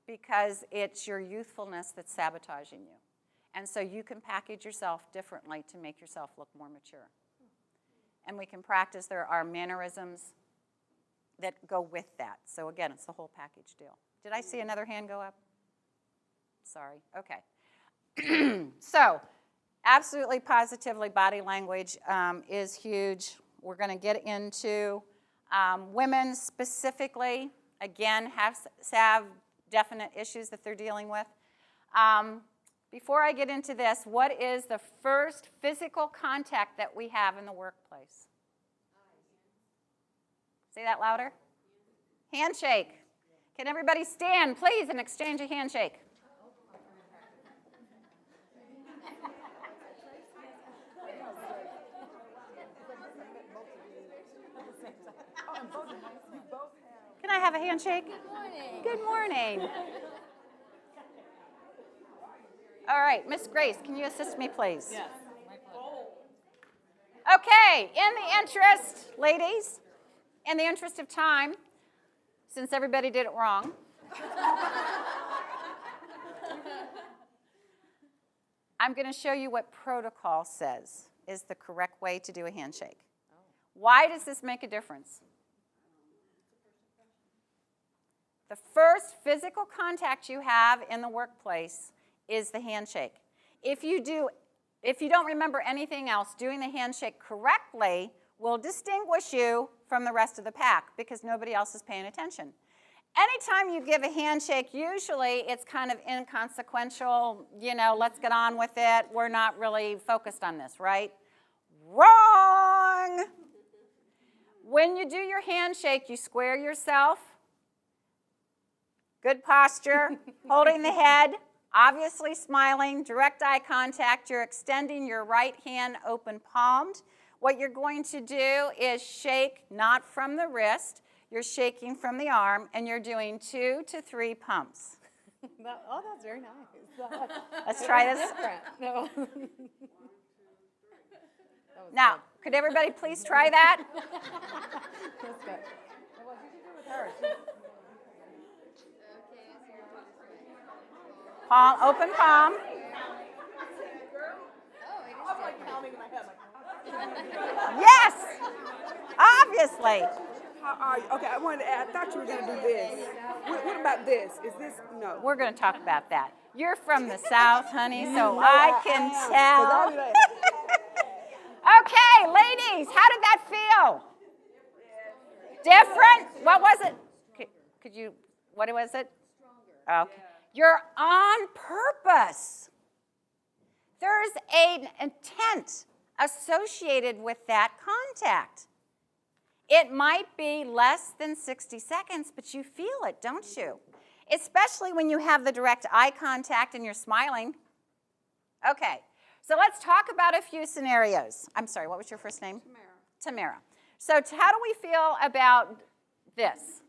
because it's your youthfulness that's sabotaging you. And so you can package yourself differently to make yourself look more mature. And we can practice. There are mannerisms that go with that. So again, it's the whole package deal. Did I see another hand go up? Sorry. Okay. So absolutely, positively, body language is huge. We're going to get into women specifically, again, have definite issues that they're dealing with. Before I get into this, what is the first physical contact that we have in the workplace? Say that louder. Handshake. Can everybody stand, please, and exchange a handshake? Can I have a handshake?
Good morning.
Good morning. All right, Miss Grace, can you assist me, please?
Yes.
Okay, in the interest, ladies, in the interest of time, since everybody did it wrong, I'm going to show you what protocol says is the correct way to do a handshake. Why does this make a difference? The first physical contact you have in the workplace is the handshake. If you don't remember anything else, doing the handshake correctly will distinguish you from the rest of the pack because nobody else is paying attention. Anytime you give a handshake, usually it's kind of inconsequential, let's get on with it. We're not really focused on this, right? Wrong! When you do your handshake, you square yourself. Good posture, holding the head, obviously smiling, direct eye contact. You're extending your right hand open palmed. What you're going to do is shake not from the wrist, you're shaking from the arm, and you're doing 2 to 3 pumps.
That's very nice.
Let's try this.
No.
Now, could everybody please try that?
That's good. Well, you should do it with her.
Palm, open palm.
I'm like pounding in my head like.
Yes, obviously.
How are you? Okay, I wanted to add, I thought you were going to do this. What about this? Is this, no.
We're going to talk about that. You're from the South, honey, so I can
am.
tell.
'Cause I'll be like,
Okay, ladies, how did that feel? Different? What was it? Could you, what was it? Okay. You're on purpose. There's an intent associated with that contact. It might be less than 60 seconds, but you feel it, don't you? Especially when you have the direct eye contact and you're smiling. Okay, so let's talk about a few scenarios. I'm sorry, what was your first name? Tamara. So how do we feel about this?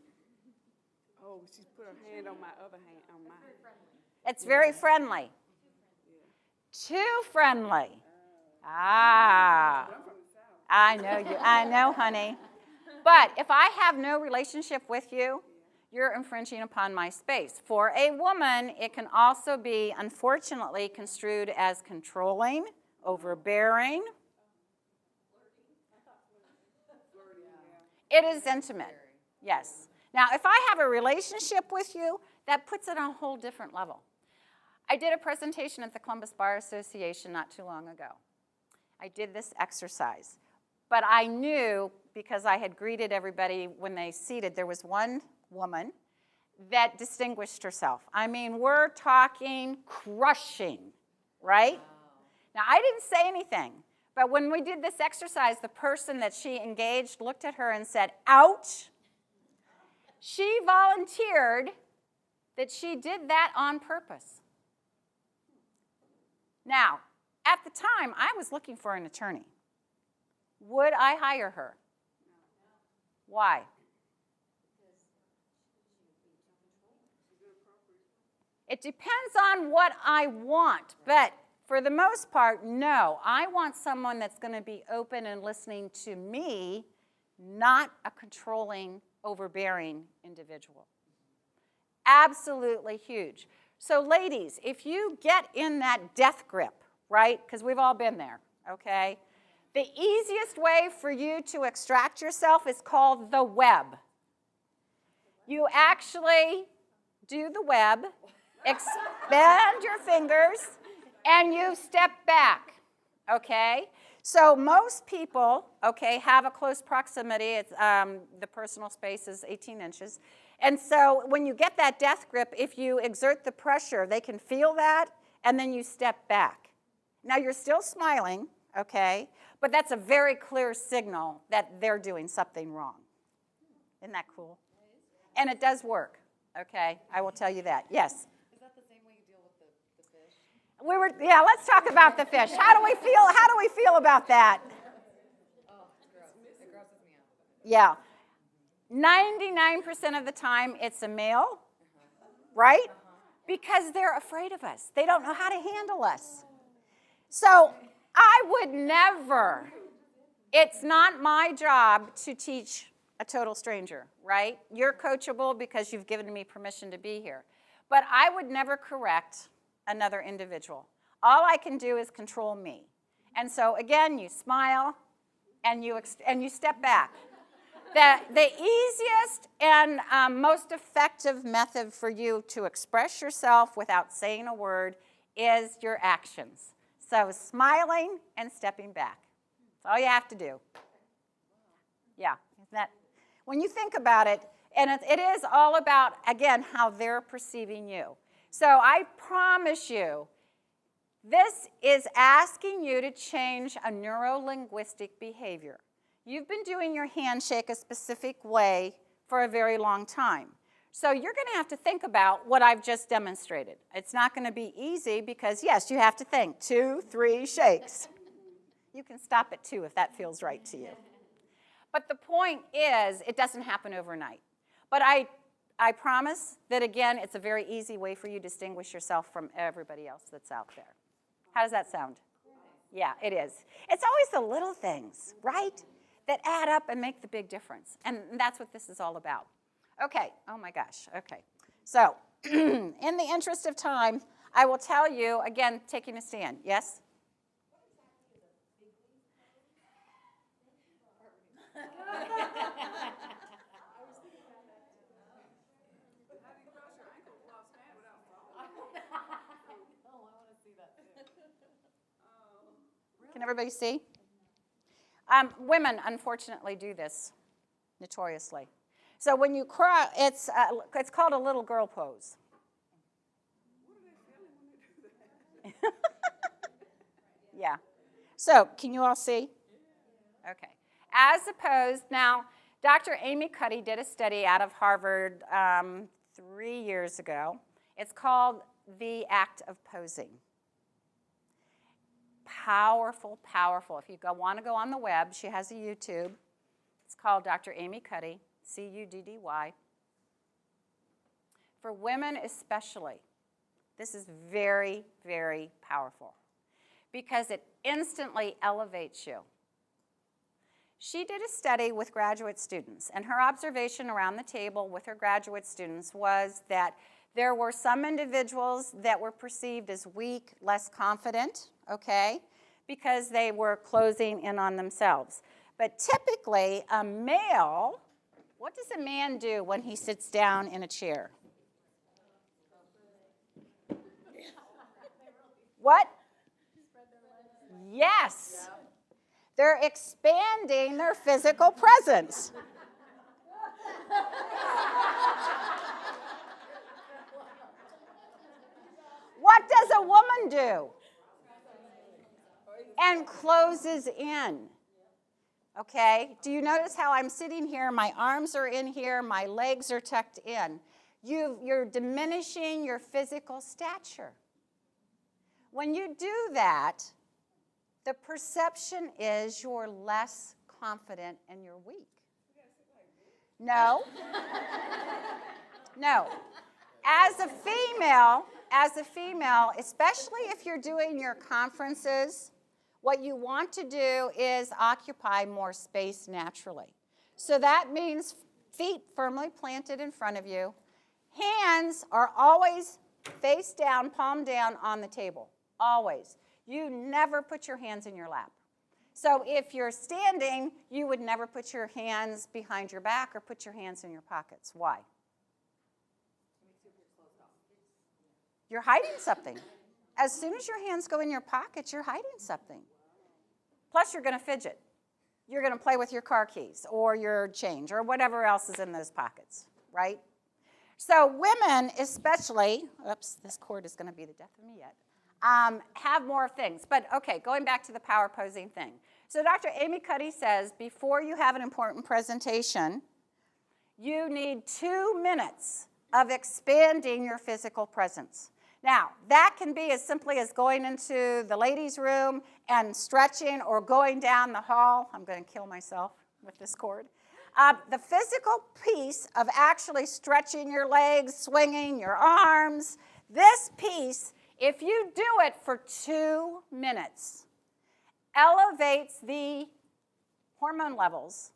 oh, she's put her hand on my other hand, on my.
It's very friendly. Too friendly. Ah. I know you. I know, honey. But if I have no relationship with you, you're infringing upon my space. For a woman, it can also be, unfortunately, construed as controlling, overbearing. It is intimate, yes. Now, if I have a relationship with you, that puts it on a whole different level. I did a presentation at the Columbus Bar Association not too long ago. I did this exercise. But I knew, because I had greeted everybody when they seated, there was one woman that distinguished herself. I mean, we're talking crushing, right? Now, I didn't say anything. But when we did this exercise, the person that she engaged looked at her and said, ouch. She volunteered that she did that on purpose. Now, at the time, I was looking for an attorney. Would I hire her? Why? It depends on what I want, but for the most part, no. I want someone that's going to be open and listening to me, not a controlling, overbearing individual. Absolutely huge. So ladies, if you get in that death grip, right, because we've all been there, okay, the easiest way for you to extract yourself is called the web. You actually do the web, expand your fingers, and you step back, okay? So most people, okay, have a close proximity. It's, the personal space is 18 inches. And so when you get that death grip, if you exert the pressure, they can feel that, and then you step back. Now, you're still smiling, okay, but that's a very clear signal that they're doing something wrong. Isn't that cool? And it does work, okay? I will tell you that. Yes?
Is that the same way you deal with the fish?
Yeah, let's talk about the fish. How do we feel about that?
Oh, it's gross. It grosses me out.
Yeah. 99% of the time, it's a male, right? Because they're afraid of us. They don't know how to handle us. So I would never, it's not my job to teach a total stranger, right? You're coachable because you've given me permission to be here. But I would never correct another individual. All I can do is control me. And so again, you smile and you step back. The easiest and most effective method for you to express yourself without saying a word is your actions. So smiling and stepping back. That's all you have to do. Yeah, when you think about it, and it is all about, again, how they're perceiving you. So I promise you, this is asking you to change a neuro-linguistic behavior. You've been doing your handshake a specific way for a very long time. So you're going to have to think about what I've just demonstrated. It's not going to be easy because, yes, you have to think 2, 3 shakes. You can stop at 2 if that feels right to you. But the point is, it doesn't happen overnight. But I promise that, again, it's a very easy way for you to distinguish yourself from everybody else that's out there. How does that sound? Yeah, it is. It's always the little things, right, that add up and make the big difference. And that's what this is all about. Okay, oh my gosh, okay. So, in the interest of time, I will tell you, again, taking a stand. Yes? Can everybody see? Women, unfortunately, do this notoriously. So when you cry, it's called a little girl pose. Yeah. So can you all see? Okay. As opposed, now, Dr. Amy Cuddy did a study out of Harvard 3 years ago. It's called The Act of Posing. Powerful, powerful. If you want to go on the web, she has a YouTube. It's called Dr. Amy Cuddy, C-U-D-D-Y. For women especially, this is very, very powerful because it instantly elevates you. She did a study with graduate students, and her observation around the table with her graduate students was that there were some individuals that were perceived as weak, less confident, okay, because they were closing in on themselves. But typically, a male, what does a man do when he sits down in a chair? What? Yes. They're expanding their physical presence. What does a woman do? And closes in. Okay? Do you notice how I'm sitting here? My arms are in here. My legs are tucked in. You're diminishing your physical stature. When you do that, the perception is you're less confident and you're weak. No. No. As a female, especially if you're doing your conferences, what you want to do is occupy more space naturally. So that means feet firmly planted in front of you. Hands are always face down, palm down on the table. Always. You never put your hands in your lap. So if you're standing, you would never put your hands behind your back or put your hands in your pockets. Why? You're hiding something. As soon as your hands go in your pockets, you're hiding something. Plus, you're going to fidget. You're going to play with your car keys or your change or whatever else is in those pockets, right? So women especially, oops, this cord is going to be the death of me yet, have more things. But okay, going back to the power posing thing. So Dr. Amy Cuddy says before you have an important presentation, you need 2 minutes of expanding your physical presence. Now, that can be as simply as going into the ladies' room and stretching or going down the hall. I'm going to kill myself with this cord. The physical piece of actually stretching your legs, swinging your arms, this piece, if you do it for 2 minutes, elevates the hormone levels,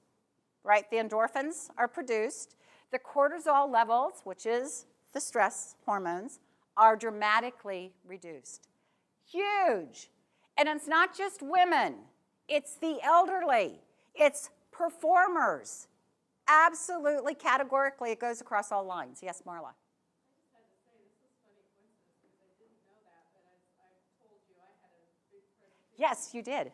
right? The endorphins are produced. The cortisol levels, which is the stress hormones, are dramatically reduced. Huge. And it's not just women. It's the elderly. It's performers. Absolutely, categorically, it goes across all lines. Yes, Marla? Yes, you did.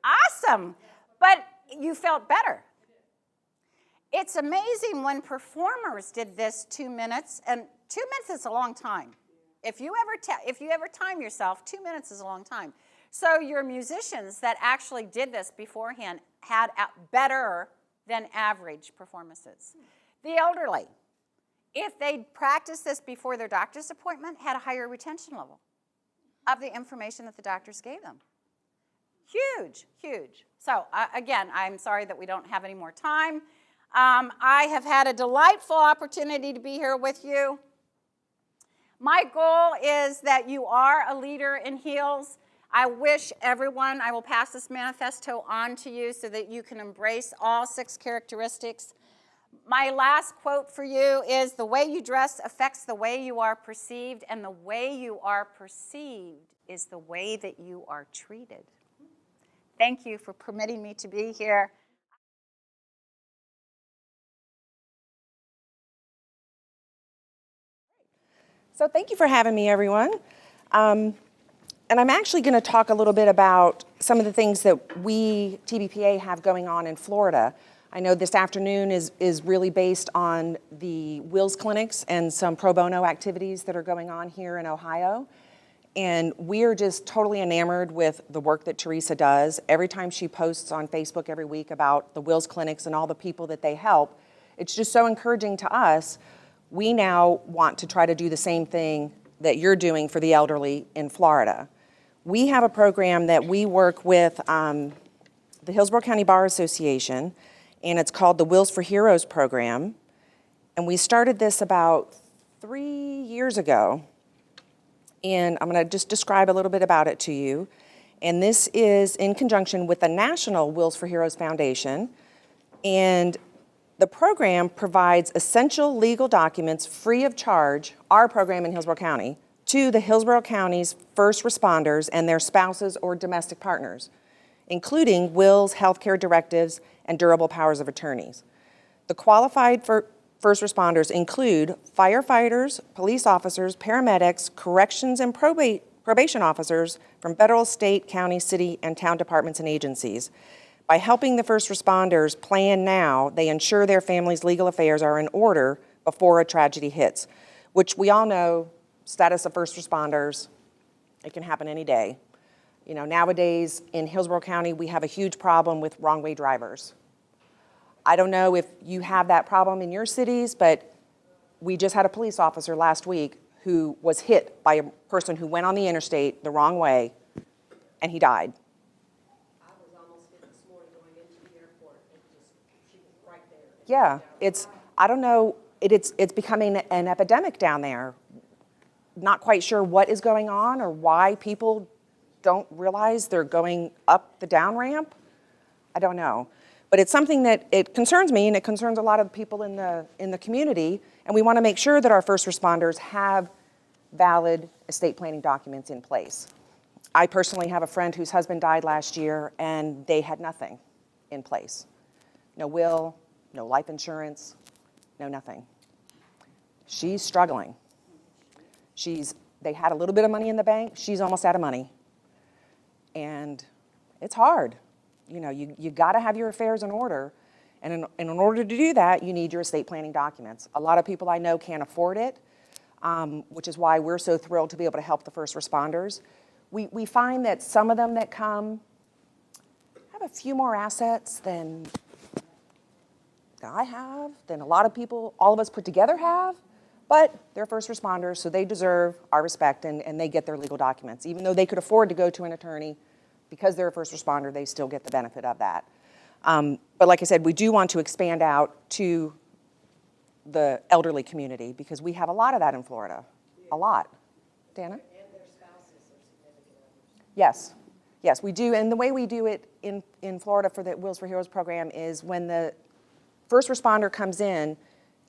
Awesome. But you felt better. It's amazing when performers did this 2 minutes, and 2 minutes is a long time. If you ever time yourself, 2 minutes is a long time. So your musicians that actually did this beforehand had better than average performances. The elderly, if they practiced this before their doctor's appointment, had a higher retention level of the information that the doctors gave them. Huge, huge. So again, I'm sorry that we don't have any more time. I have had a delightful opportunity to be here with you. My goal is that you are a leader in heels. I wish everyone, I will pass this manifesto on to you so that you can embrace all 6 characteristics. My last quote for you is, the way you dress affects the way you are perceived, and the way you are perceived is the way that you are treated. Thank you for permitting me to be here.
So thank you for having me, everyone. And I'm actually going to talk a little bit about some of the things that we, TBPA, have going on in Florida. I know this afternoon is really based on the Wills clinics and some pro bono activities that are going on here in Ohio. And we are just totally enamored with the work that Teresa does. Every time she posts on Facebook every week about the Wills clinics and all the people that they help, it's just so encouraging to us. We now want to try to do the same thing that you're doing for the elderly in Florida. We have a program that we work with the Hillsborough County Bar Association, and it's called the Wills for Heroes program. And we started this about 3 years ago. And I'm going to just describe a little bit about it to you. And this is in conjunction with the National Wills for Heroes Foundation. And the program provides essential legal documents free of charge, our program in Hillsborough County, to the Hillsborough County's first responders and their spouses or domestic partners, including wills, healthcare directives, and durable powers of attorneys. The qualified first responders include firefighters, police officers, paramedics, corrections and probation officers from federal, state, county, city, and town departments and agencies. By helping the first responders plan now, they ensure their family's legal affairs are in order before a tragedy hits, which we all know, status of first responders, it can happen any day. You know, nowadays in Hillsborough County, we have a huge problem with wrong-way drivers. I don't know if you have that problem in your cities, but we just had a police officer last week who was hit by a person who went on the interstate the wrong way, and he died.
I was almost hit this morning going into the airport. She was right there.
Yeah, I don't know, it's becoming an epidemic down there. Not quite sure what is going on or why people don't realize they're going up the down ramp. I don't know. But it's something that it concerns me, and it concerns a lot of people in the community, and we want to make sure that our first responders have valid estate planning documents in place. I personally have a friend whose husband died last year, and they had nothing in place. No will, no life insurance, no nothing. She's struggling. They had a little bit of money in the bank. She's almost out of money. And it's hard. You know, you got to have your affairs in order. And in order to do that, you need your estate planning documents. A lot of people I know can't afford it, which is why we're so thrilled to be able to help the first responders. We find that some of them that come have a few more assets than I have, than a lot of people, all of us put together have. But they're first responders, so they deserve our respect, and they get their legal documents. Even though they could afford to go to an attorney, because they're a first responder, they still get the benefit of that. But like I said, we do want to expand out to the elderly community, because we have a lot of that in Florida. A lot. Dana?
And their spouses are significant others.
Yes. Yes, we do. And the way we do it in Florida for the Wills for Heroes program is when the first responder comes in,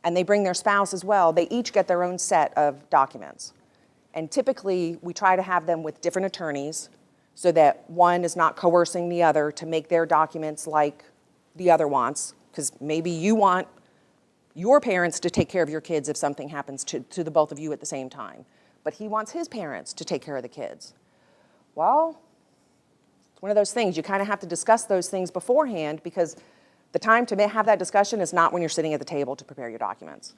and they bring their spouse as well, they each get their own set of documents. And typically, we try to have them with different attorneys so that one is not coercing the other to make their documents like the other wants, because maybe you want your parents to take care of your kids if something happens to the both of you at the same time. But he wants his parents to take care of the kids. Well, it's one of those things. You kind of have to discuss those things beforehand, because the time to have that discussion is not when you're sitting at the table to prepare your documents.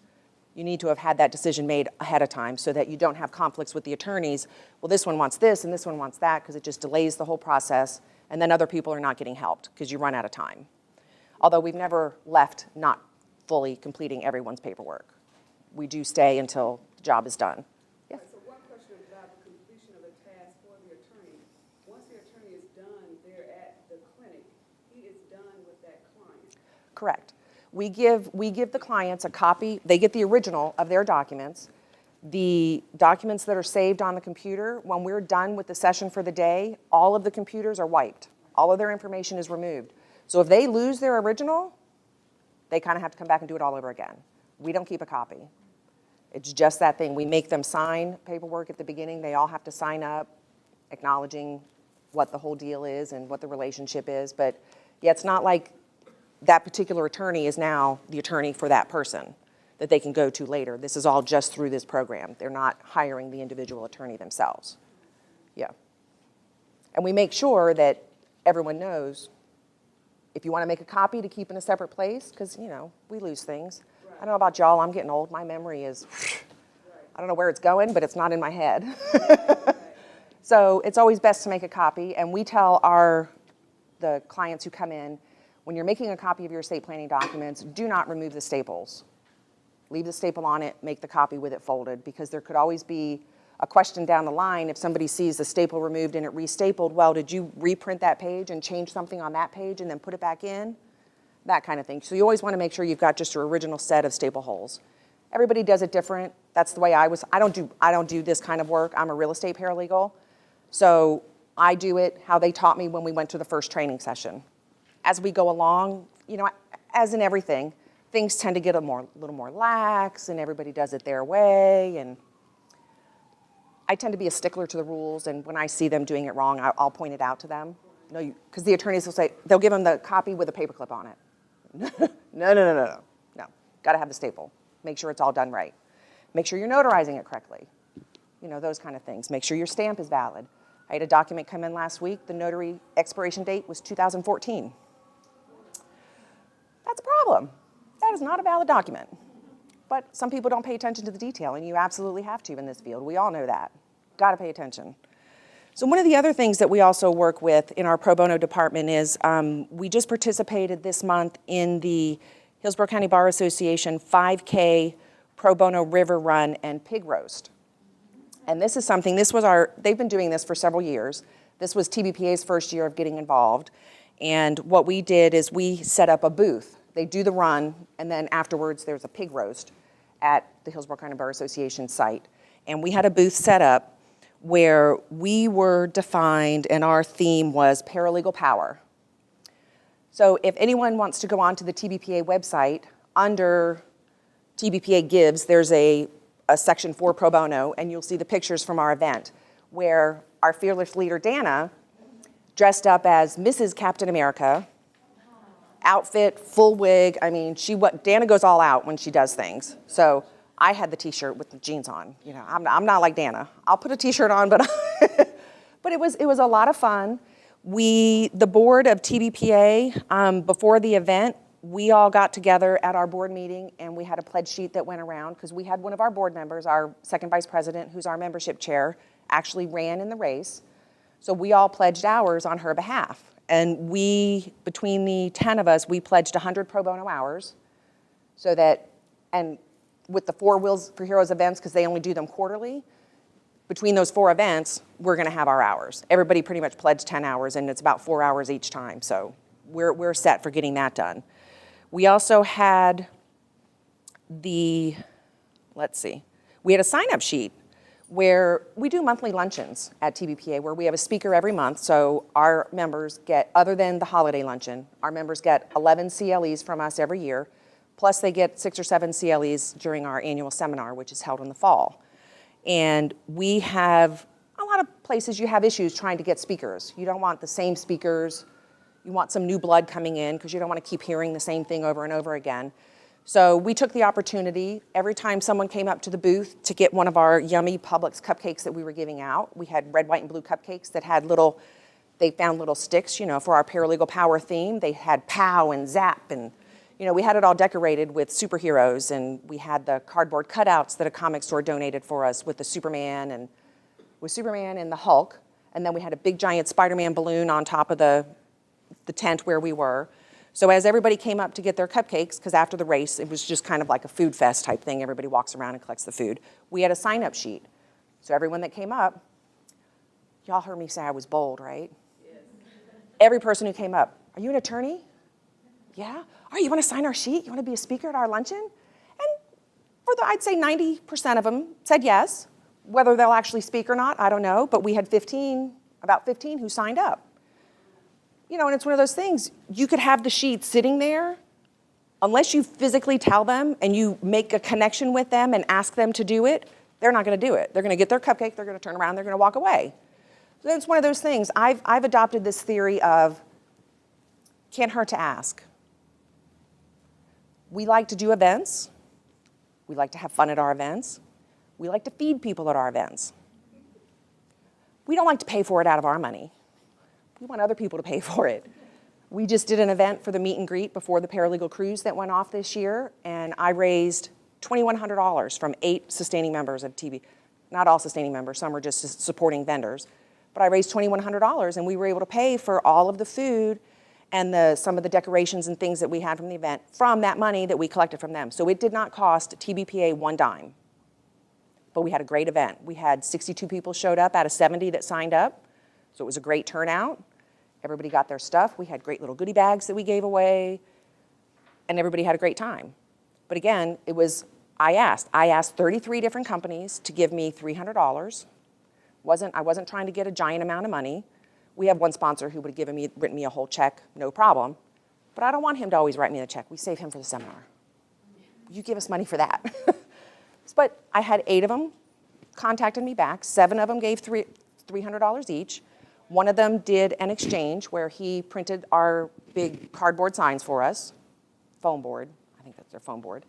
You need to have had that decision made ahead of time so that you don't have conflicts with the attorneys. Well, this one wants this and this one wants that, because it just delays the whole process, and then other people are not getting helped because you run out of time. Although we've never left not fully completing everyone's paperwork. We do stay until the job is done. Yeah.
Right, so one question about the completion of a task for the attorney. Once the attorney is done there at the clinic, he is done with that client.
Correct. We give the clients a copy. They get the original of their documents. The documents that are saved on the computer, when we're done with the session for the day, all of the computers are wiped. All of their information is removed. So if they lose their original, they kind of have to come back and do it all over again. We don't keep a copy. It's just that thing. We make them sign paperwork at the beginning. They all have to sign up, acknowledging what the whole deal is and what the relationship is. But yeah, it's not like that particular attorney is now the attorney for that person that they can go to later. This is all just through this program. They're not hiring the individual attorney themselves. Yeah. And we make sure that everyone knows if you want to make a copy to keep in a separate place, because, you know, we lose things. I don't know about y'all, I'm getting old. My memory is, I don't know where it's going, but it's not in my head. So it's always best to make a copy, and we tell the clients who come in, when you're making a copy of your estate planning documents, do not remove the staples. Leave the staple on it, make the copy with it folded, because there could always be a question down the line if somebody sees the staple removed and it restapled. Well, did you reprint that page and change something on that page and then put it back in? That kind of thing. So you always want to make sure you've got just your original set of staple holes. Everybody does it different. That's the way I don't do this kind of work. I'm a real estate paralegal. So I do it how they taught me when we went to the first training session. As we go along, you know, as in everything, things tend to get a little more lax, and everybody does it their way. And I tend to be a stickler to the rules, and when I see them doing it wrong, I'll point it out to them. No, because the attorneys will say, they'll give them the copy with a paperclip on it. No. Got to have the staple. Make sure it's all done right. Make sure you're notarizing it correctly. You know, those kind of things. Make sure your stamp is valid. I had a document come in last week. The notary expiration date was 2014. That's a problem. That is not a valid document. But some people don't pay attention to the detail, and you absolutely have to in this field. We all know that. Got to pay attention. So one of the other things that we also work with in our pro bono department is we just participated this month in the Hillsborough County Bar Association 5K Pro Bono River Run and Pig Roast. And this is something, they've been doing this for several years. This was TBPA's first year of getting involved. And what we did is we set up a booth. They do the run, and then afterwards there's a pig roast at the Hillsborough County Bar Association site. And we had a booth set up where we were defined, and our theme was paralegal power. So if anyone wants to go onto the TBPA website, under TBPA Gives, there's a section for pro bono, and you'll see the pictures from our event, where our fearless leader, Dana, dressed up as Mrs. Captain America, outfit, full wig. I mean, Dana goes all out when she does things. So I had the t-shirt with the jeans on. You know, I'm not like Dana. I'll put a t-shirt on, but but it was a lot of fun. The board of TBPA, before the event, we all got together at our board meeting, and we had a pledge sheet that went around, because we had one of our board members, our second vice president, who's our membership chair, actually ran in the race. So we all pledged ours on her behalf. And between the 10 of us, we pledged 100 pro bono hours, so that, and with the 4 Wheels for Heroes events, because they only do them quarterly, between those 4 events, we're going to have our hours. Everybody pretty much pledged 10 hours, and it's about 4 hours each time. So we're set for getting that done. We also had we had a sign-up sheet where we do monthly luncheons at TBPA, where we have a speaker every month. So our members get, other than the holiday luncheon, our members get 11 CLEs from us every year, plus they get 6 or 7 CLEs during our annual seminar, which is held in the fall. And we have a lot of places you have issues trying to get speakers. You don't want the same speakers. You want some new blood coming in, because you don't want to keep hearing the same thing over and over again. So we took the opportunity, every time someone came up to the booth, to get one of our yummy Publix cupcakes that we were giving out. We had red, white, and blue cupcakes that had they found little sticks, you know, for our paralegal power theme. They had POW and ZAP, and, you know, we had it all decorated with superheroes, and we had the cardboard cutouts that a comic store donated for us with Superman and the Hulk. And then we had a big giant Spider-Man balloon on top of the tent where we were. So as everybody came up to get their cupcakes, because after the race, it was just kind of like a food fest type thing. Everybody walks around and collects the food. We had a sign-up sheet. So everyone that came up, y'all heard me say I was bold, right? Yes. Every person who came up, are you an attorney? Yeah? Oh, you want to sign our sheet? You want to be a speaker at our luncheon? And for I'd say 90% of them said yes. Whether they'll actually speak or not, I don't know, but we had about 15 who signed up. You know, and it's one of those things, you could have the sheet sitting there, unless you physically tell them and you make a connection with them and ask them to do it, they're not going to do it. They're going to get their cupcake, they're going to turn around, they're going to walk away. So it's one of those things. I've adopted this theory of can't hurt to ask. We like to do events. We like to have fun at our events. We like to feed people at our events. We don't like to pay for it out of our money. We want other people to pay for it. We just did an event for the meet and greet before the paralegal cruise that went off this year, and I raised $2,100 from 8 sustaining members of TB. Not all sustaining members, some are just supporting vendors. But I raised $2,100, and we were able to pay for all of the food and some of the decorations and things that we had from the event from that money that we collected from them. So it did not cost TBPA one dime. But we had a great event. We had 62 people showed up out of 70 that signed up, so it was a great turnout. Everybody got their stuff. We had great little goodie bags that we gave away, and everybody had a great time. But again, I asked 33 different companies to give me $300. I wasn't trying to get a giant amount of money. We have one sponsor who would have written me a whole check, no problem. But I don't want him to always write me the check. We save him for the seminar. You give us money for that. But I had 8 of them contacted me back. 7 of them gave $300 each. One of them did an exchange where he printed our big cardboard signs for us, foam board, I think that's their foam board,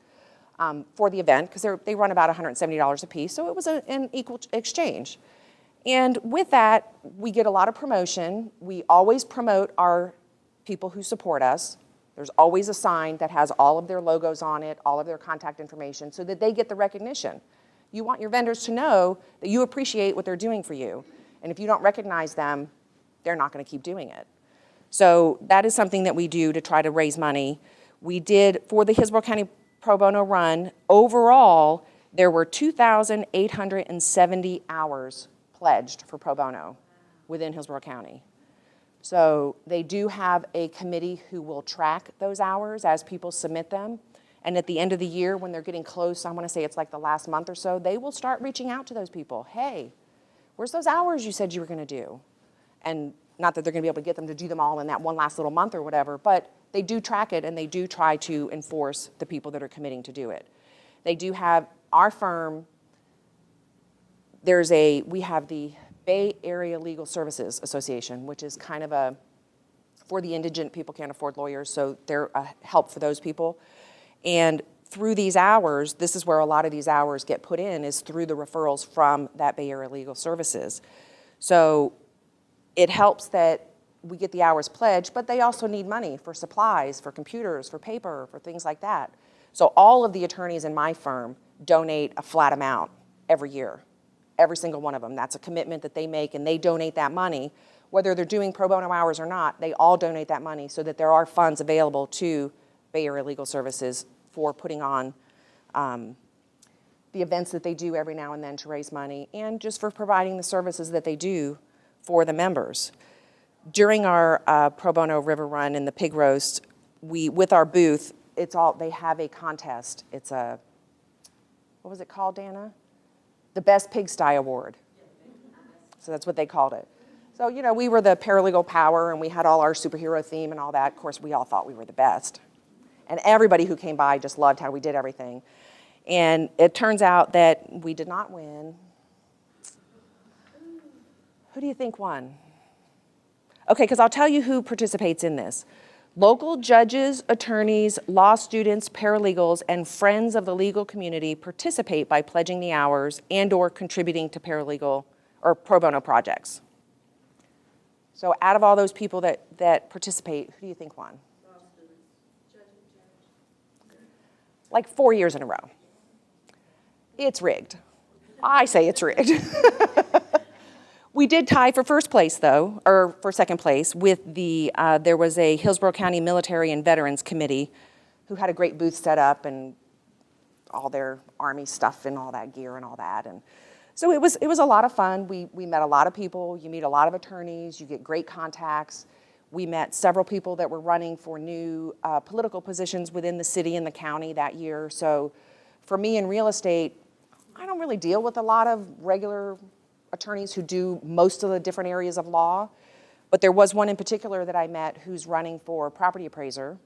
for the event, because they run about $170 a piece, so it was an equal exchange. And with that, we get a lot of promotion. We always promote our people who support us. There's always a sign that has all of their logos on it, all of their contact information, so that they get the recognition. You want your vendors to know that you appreciate what they're doing for you. And if you don't recognize them, they're not going to keep doing it. So that is something that we do to try to raise money. We did, for the Hillsborough County Pro Bono Run, overall, there were 2,870 hours pledged for pro bono within Hillsborough County. So they do have a committee who will track those hours as people submit them. And at the end of the year, when they're getting close, I want to say it's like the last month or so, they will start reaching out to those people. Hey, where's those hours you said you were going to do? And not that they're going to be able to get them to do them all in that one last little month or whatever, but they do track it and they do try to enforce the people that are committing to do it. They do have, our firm, we have the Bay Area Legal Services Association, which is kind of for the indigent, people can't afford lawyers, so they're a help for those people. And through these hours, this is where a lot of these hours get put in, is through the referrals from that Bay Area Legal Services. So it helps that we get the hours pledged, but they also need money for supplies, for computers, for paper, for things like that. So all of the attorneys in my firm donate a flat amount every year, every single one of them. That's a commitment that they make, and they donate that money. Whether they're doing pro bono hours or not, they all donate that money so that there are funds available to Bay Area Legal Services for putting on the events that they do every now and then to raise money, and just for providing the services that they do for the members. During our pro bono river run and the pig roast, with our booth, they have a contest. It's what was it called, Dana? The Best Pigsty Award. So that's what they called it. So, you know, we were the paralegal power, and we had all our superhero theme and all that. Of course, we all thought we were the best. And everybody who came by just loved how we did everything. And it turns out that we did not win. Who do you think won? Okay, because I'll tell you who participates in this. Local judges, attorneys, law students, paralegals, and friends of the legal community participate by pledging the hours and/or contributing to paralegal or pro bono projects. So out of all those people that participate, who do you think won? Like 4 years in a row. It's rigged. I say it's rigged. We did tie for first place, though, or for second place, with there was a Hillsborough County Military and Veterans Committee who had a great booth set up and all their Army stuff and all that gear and all that. And so it was a lot of fun. We met a lot of people. You meet a lot of attorneys. You get great contacts. We met several people that were running for new political positions within the city and the county that year. So for me in real estate, I don't really deal with a lot of regular attorneys who do most of the different areas of law. But there was one in particular that I met who's running for property appraiser.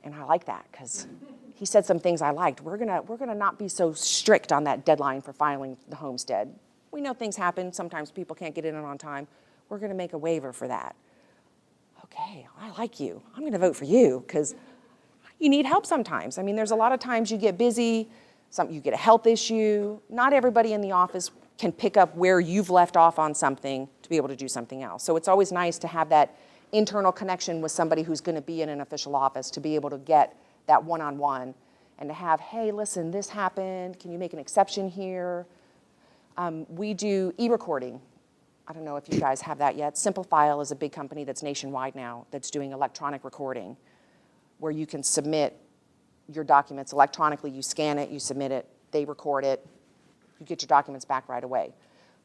And I like that because he said some things I liked. We're gonna not be so strict on that deadline for filing the homestead. We know things happen. Sometimes people can't get in on time. We're gonna make a waiver for that. Okay, I like you. I'm gonna vote for you because you need help sometimes. I mean, there's a lot of times you get busy, you get a health issue. Not everybody in the office can pick up where you've left off on something to be able to do something else. So it's always nice to have that internal connection with somebody who's going to be in an official office to be able to get that one-on-one and to have, hey, listen, this happened. Can you make an exception here? We do e-recording. I don't know if you guys have that yet. Simple File is a big company that's nationwide now that's doing electronic recording where you can submit your documents electronically. You scan it, you submit it, they record it, you get your documents back right away.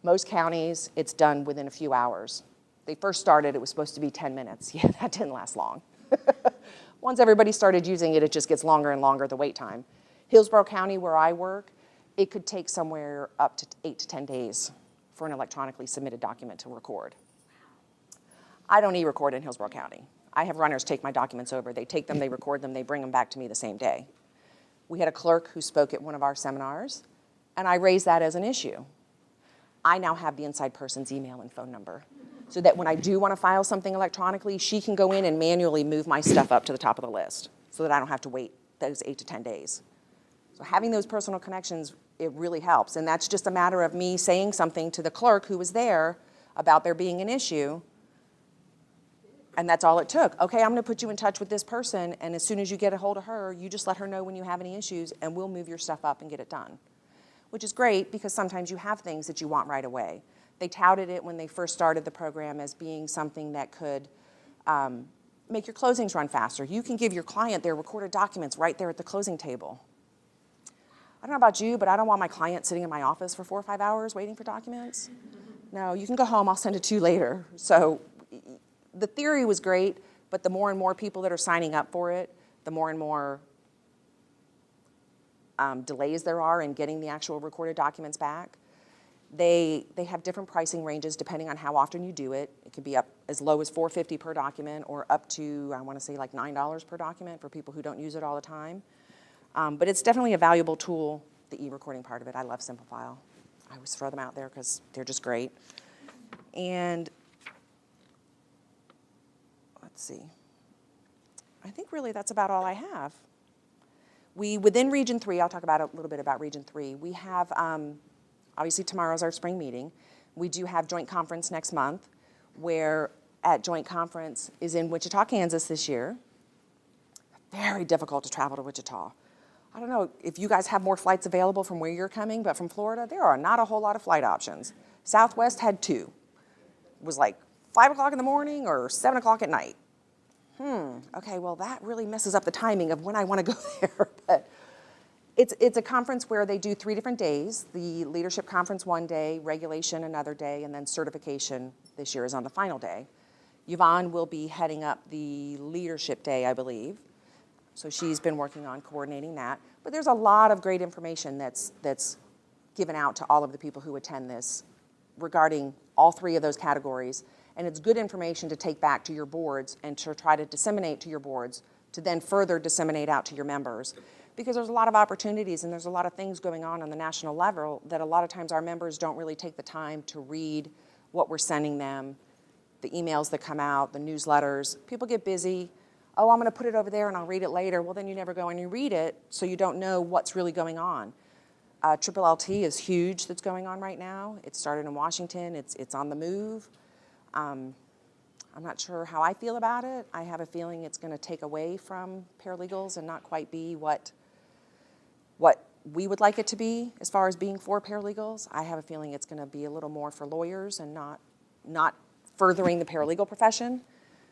Most counties, it's done within a few hours. They first started, it was supposed to be 10 minutes. Yeah, that didn't last long. Once everybody started using it, it just gets longer and longer, the wait time. Hillsborough County, where I work, it could take somewhere up to 8 to 10 days for an electronically submitted document to record. I don't e-record in Hillsborough County. I have runners take my documents over. They take them, they record them, they bring them back to me the same day. We had a clerk who spoke at one of our seminars, and I raised that as an issue. I now have the inside person's email and phone number so that when I do want to file something electronically, she can go in and manually move my stuff up to the top of the list so that I don't have to wait those 8 to 10 days. So having those personal connections, it really helps. And that's just a matter of me saying something to the clerk who was there about there being an issue. And that's all it took. Okay, I'm going to put you in touch with this person, and as soon as you get a hold of her, you just let her know when you have any issues, and we'll move your stuff up and get it done. Which is great because sometimes you have things that you want right away. They touted it when they first started the program as being something that could make your closings run faster. You can give your client their recorded documents right there at the closing table. I don't know about you, but I don't want my client sitting in my office for 4 or 5 hours waiting for documents. No, you can go home, I'll send it to you later. So the theory was great, but the more and more people that are signing up for it, the more and more delays there are in getting the actual recorded documents back. They have different pricing ranges depending on how often you do it. It could be up as low as $4.50 per document or up to, I want to say, like $9 per document for people who don't use it all the time. But it's definitely a valuable tool, the e-recording part of it. I love Simple File. I always throw them out there because they're just great. And let's see. I think really that's about all I have. Within Region 3, I'll talk about a little bit about Region 3. We have, obviously tomorrow's our spring meeting. We do have joint conference next month, where at joint conference is in Wichita, Kansas this year. Very difficult to travel to Wichita. I don't know if you guys have more flights available from where you're coming, but from Florida, there are not a whole lot of flight options. Southwest had 2. It was like 5 o'clock in the morning or 7 o'clock at night. Okay, well, that really messes up the timing of when I want to go there. But it's a conference where they do 3 different days. The leadership conference one day, regulation another day, and then certification this year is on the final day. Yvonne will be heading up the leadership day, I believe. So she's been working on coordinating that. But there's a lot of great information that's given out to all of the people who attend this regarding all 3 of those categories. And it's good information to take back to your boards and to try to disseminate to your boards to then further disseminate out to your members. Because there's a lot of opportunities and there's a lot of things going on the national level that a lot of times our members don't really take the time to read what we're sending them, the emails that come out, the newsletters. People get busy. Oh, I'm going to put it over there and I'll read it later. Well, then you never go and you read it, so you don't know what's really going on. Triple LT is huge that's going on right now. It started in Washington. It's on the move. I'm not sure how I feel about it. I have a feeling it's going to take away from paralegals and not quite be what we would like it to be as far as being for paralegals. I have a feeling it's going to be a little more for lawyers and not furthering the paralegal profession.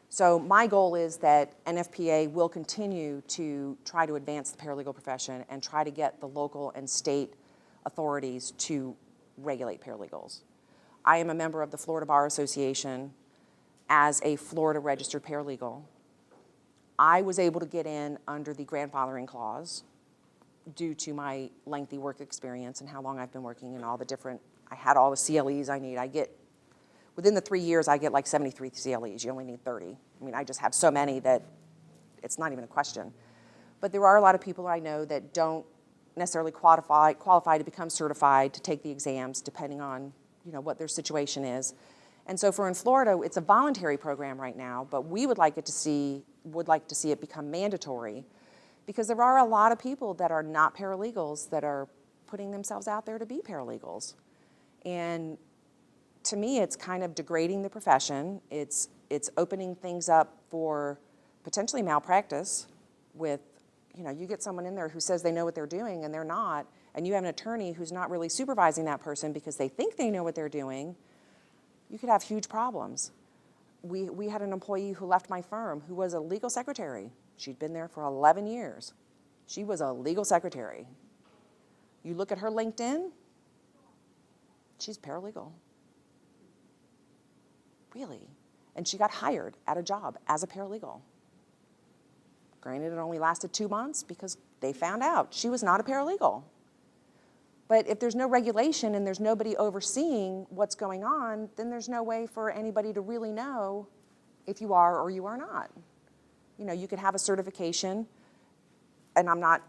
So my goal is that NFPA will continue to try to advance the paralegal profession and try to get the local and state authorities to regulate paralegals. I am a member of the Florida Bar Association as a Florida registered paralegal. I was able to get in under the grandfathering clause due to my lengthy work experience and how long I've been working and all the different, I had all the CLEs I need. Within the 3 years, I get like 73 CLEs. You only need 30. I mean, I just have so many that it's not even a question. But there are a lot of people I know that don't necessarily qualify to become certified to take the exams, depending on, what their situation is. And so in Florida, it's a voluntary program right now, but we would like to see it become mandatory, because there are a lot of people that are not paralegals that are putting themselves out there to be paralegals. And to me, it's kind of degrading the profession. It's opening things up for potentially malpractice with, you get someone in there who says they know what they're doing and they're not, and you have an attorney who's not really supervising that person because they think they know what they're doing. You could have huge problems. We had an employee who left my firm who was a legal secretary. She'd been there for 11 years. She was a legal secretary. You look at her LinkedIn, she's paralegal. Really. And she got hired at a job as a paralegal. Granted, it only lasted 2 months because they found out she was not a paralegal. But if there's no regulation and there's nobody overseeing what's going on, then there's no way for anybody to really know if you are or you are not. You could have a certification, and I'm not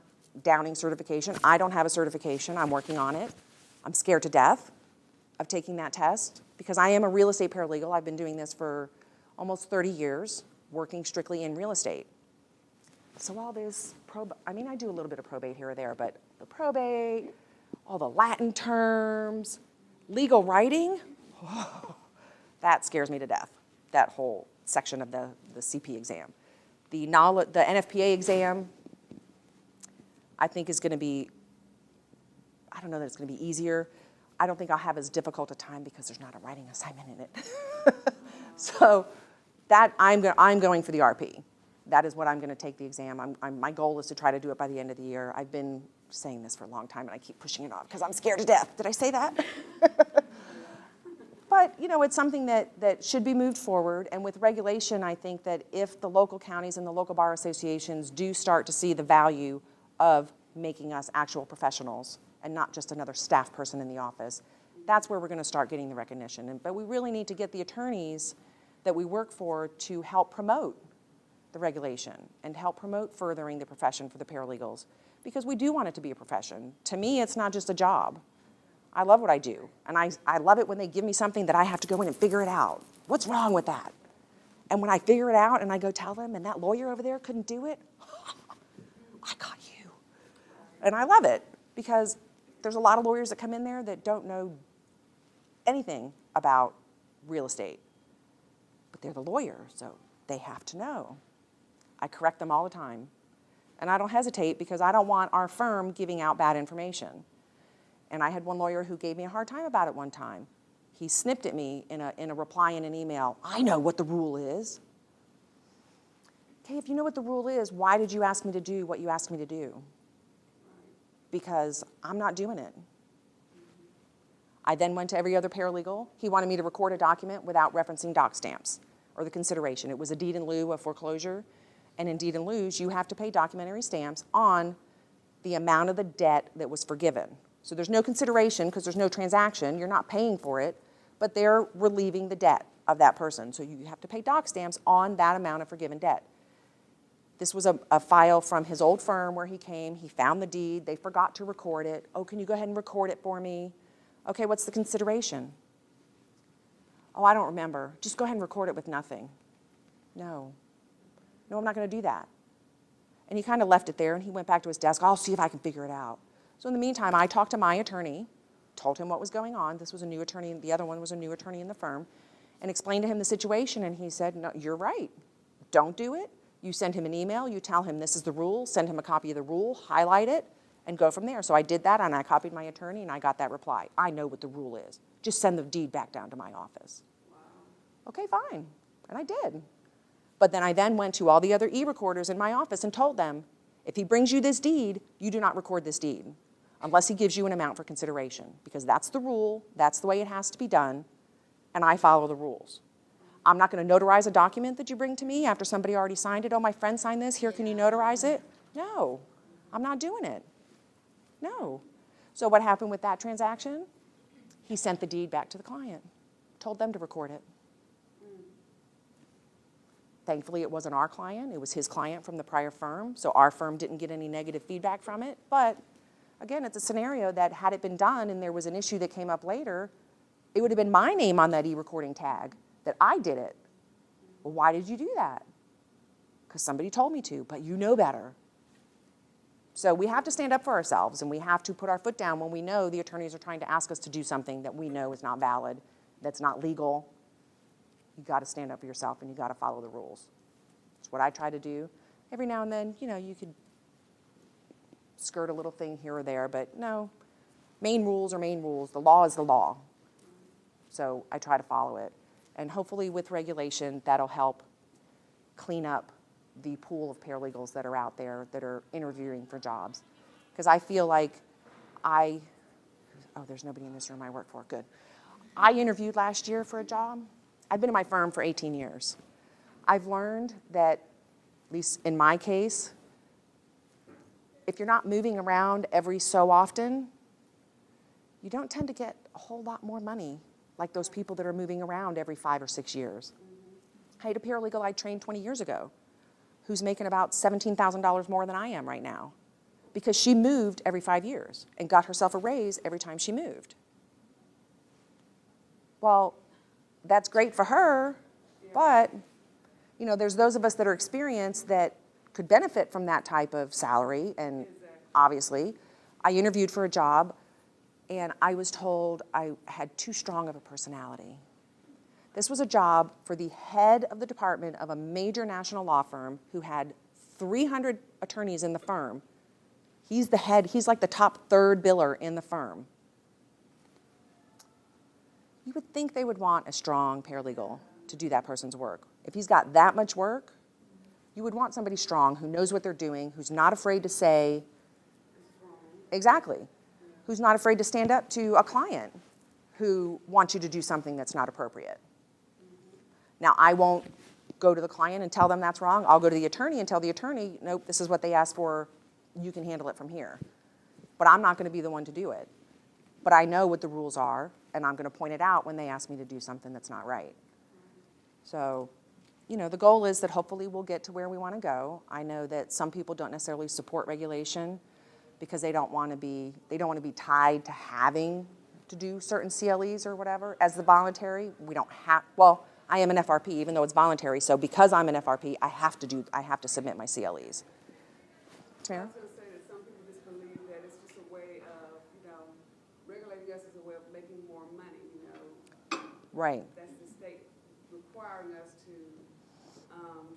downing certification. I don't have a certification. I'm working on it. I'm scared to death of taking that test because I am a real estate paralegal. I've been doing this for almost 30 years, working strictly in real estate. So all this I do a little bit of probate here or there, but the probate, all the Latin terms, legal writing, that scares me to death, that whole section of the CP exam. The NFPA exam, I think is going to be, I don't know that it's going to be easier. I don't think I'll have as difficult a time because there's not a writing assignment in it. So that I'm going for the RP. That is what I'm going to take the exam. My goal is to try to do it by the end of the year. I've been saying this for a long time, and I keep pushing it off because I'm scared to death. Did I say that? But, it's something that should be moved forward. And with regulation, I think that if the local counties and the local bar associations do start to see the value of making us actual professionals and not just another staff person in the office, that's where we're going to start getting the recognition. But we really need to get the attorneys that we work for to help promote the regulation and help promote furthering the profession for the paralegals, because we do want it to be a profession. To me, it's not just a job. I love what I do, and I love it when they give me something that I have to go in and figure it out. What's wrong with that? And when I figure it out and I go tell them, and that lawyer over there couldn't do it, I got you. And I love it, because there's a lot of lawyers that come in there that don't know anything about real estate, but they're the lawyer, so they have to know. I correct them all the time. And I don't hesitate because I don't want our firm giving out bad information. And I had one lawyer who gave me a hard time about it one time. He snipped at me in a reply in an email. I know what the rule is. Okay, if you know what the rule is, why did you ask me to do what you asked me to do? Because I'm not doing it. I then went to every other paralegal. He wanted me to record a document without referencing doc stamps or the consideration. It was a deed in lieu of foreclosure. And in deed in lieu, you have to pay documentary stamps on the amount of the debt that was forgiven. So there's no consideration because there's no transaction. You're not paying for it, but they're relieving the debt of that person. So you have to pay doc stamps on that amount of forgiven debt. This was a file from his old firm where he came. He found the deed. They forgot to record it. Oh, can you go ahead and record it for me? Okay, what's the consideration? Oh, I don't remember. Just go ahead and record it with nothing. No, I'm not going to do that. And he kind of left it there, and he went back to his desk. I'll see if I can figure it out. So in the meantime, I talked to my attorney, told him what was going on. This was a new attorney, and the other one was a new attorney in the firm, and explained to him the situation, and he said, no, you're right. Don't do it. You send him an email. You tell him this is the rule. Send him a copy of the rule. Highlight it, and go from there. So I did that, and I copied my attorney, and I got that reply. I know what the rule is. Just send the deed back down to my office. Wow. Okay, fine. And I did. But then I went to all the other e-recorders in my office and told them, if he brings you this deed, you do not record this deed unless he gives you an amount for consideration, because that's the rule, that's the way it has to be done, and I follow the rules. I'm not going to notarize a document that you bring to me after somebody already signed it. Oh, my friend signed this. Here, can you notarize it? No, I'm not doing it. No. So what happened with that transaction? He sent the deed back to the client, told them to record it. Thankfully, it wasn't our client. It was his client from the prior firm, so our firm didn't get any negative feedback from it. But again, it's a scenario that had it been done and there was an issue that came up later, it would have been my name on that e-recording tag that I did it. Well, why did you do that? Because somebody told me to, but you know better. So we have to stand up for ourselves, and we have to put our foot down when we know the attorneys are trying to ask us to do something that we know is not valid, that's not legal. You got to stand up for yourself, and you got to follow the rules. It's what I try to do. Every now and then, you know, you could skirt a little thing here or there, but no, main rules are main rules. The law is the law. So I try to follow it. And hopefully with regulation, that'll help clean up the pool of paralegals that are out there that are interviewing for jobs. Because I feel like oh, there's nobody in this room I work for, good. I interviewed last year for a job. I've been in my firm for 18 years. I've learned that, at least in my case, if you're not moving around every so often, you don't tend to get a whole lot more money like those people that are moving around every 5 or 6 years. I had a paralegal I trained 20 years ago who's making about $17,000 more than I am right now because she moved every 5 years and got herself a raise every time she moved. Well, that's great for her, but you know, there's those of us that are experienced that could benefit from that type of salary, and obviously, I interviewed for a job, and I was told I had too strong of a personality. This was a job for the head of the department of a major national law firm who had 300 attorneys in the firm. He's the head, he's like the top third biller in the firm. You would think they would want a strong paralegal to do that person's work. If he's got that much work, you would want somebody strong who knows what they're doing, who's not afraid to say, exactly, who's not afraid to stand up to a client who wants you to do something that's not appropriate. Now, I won't go to the client and tell them that's wrong. I'll go to the attorney and tell the attorney, nope, this is what they asked for. You can handle it from here. But I'm not going to be the one to do it. But I know what the rules are, and I'm going to point it out when they ask me to do something that's not right. So, you know, the goal is that hopefully we'll get to where we want to go. I know that some people don't necessarily support regulation because they don't want to be tied to having to do certain CLEs or whatever. As the voluntary, we don't have, well, I am an FRP even though it's voluntary, so because I'm an FRP, I have to submit my CLEs. Tamara?
I was going to say that some people just believe that it's just a way of, you know, regulating us as a way of making more money, you know.
Right.
That's the state requiring us to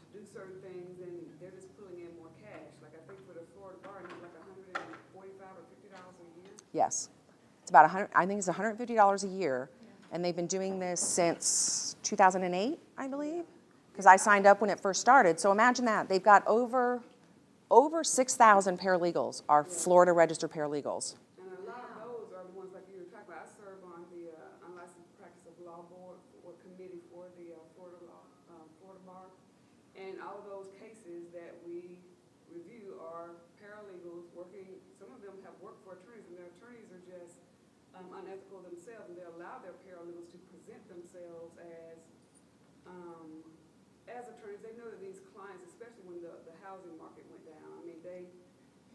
do certain things, and they're just pulling in more cash. Like I think for the Florida bar, it's like $145 or $50 a year.
Yes. It's about I think it's $150 a year, and they've been doing this since 2008, I believe, because I signed up when it first started. So imagine that. They've got over 6,000 paralegals are Florida registered paralegals.
And a lot of those are the ones like you were talking about. I serve on the Unlicensed Practice of Law Board or committee for the Florida Bar. And all of those cases that we review are paralegals working, some of them have worked for attorneys, and their attorneys are just unethical themselves, and they allow their paralegals to present themselves as attorneys. They know that these clients, especially when the housing market went down, I mean,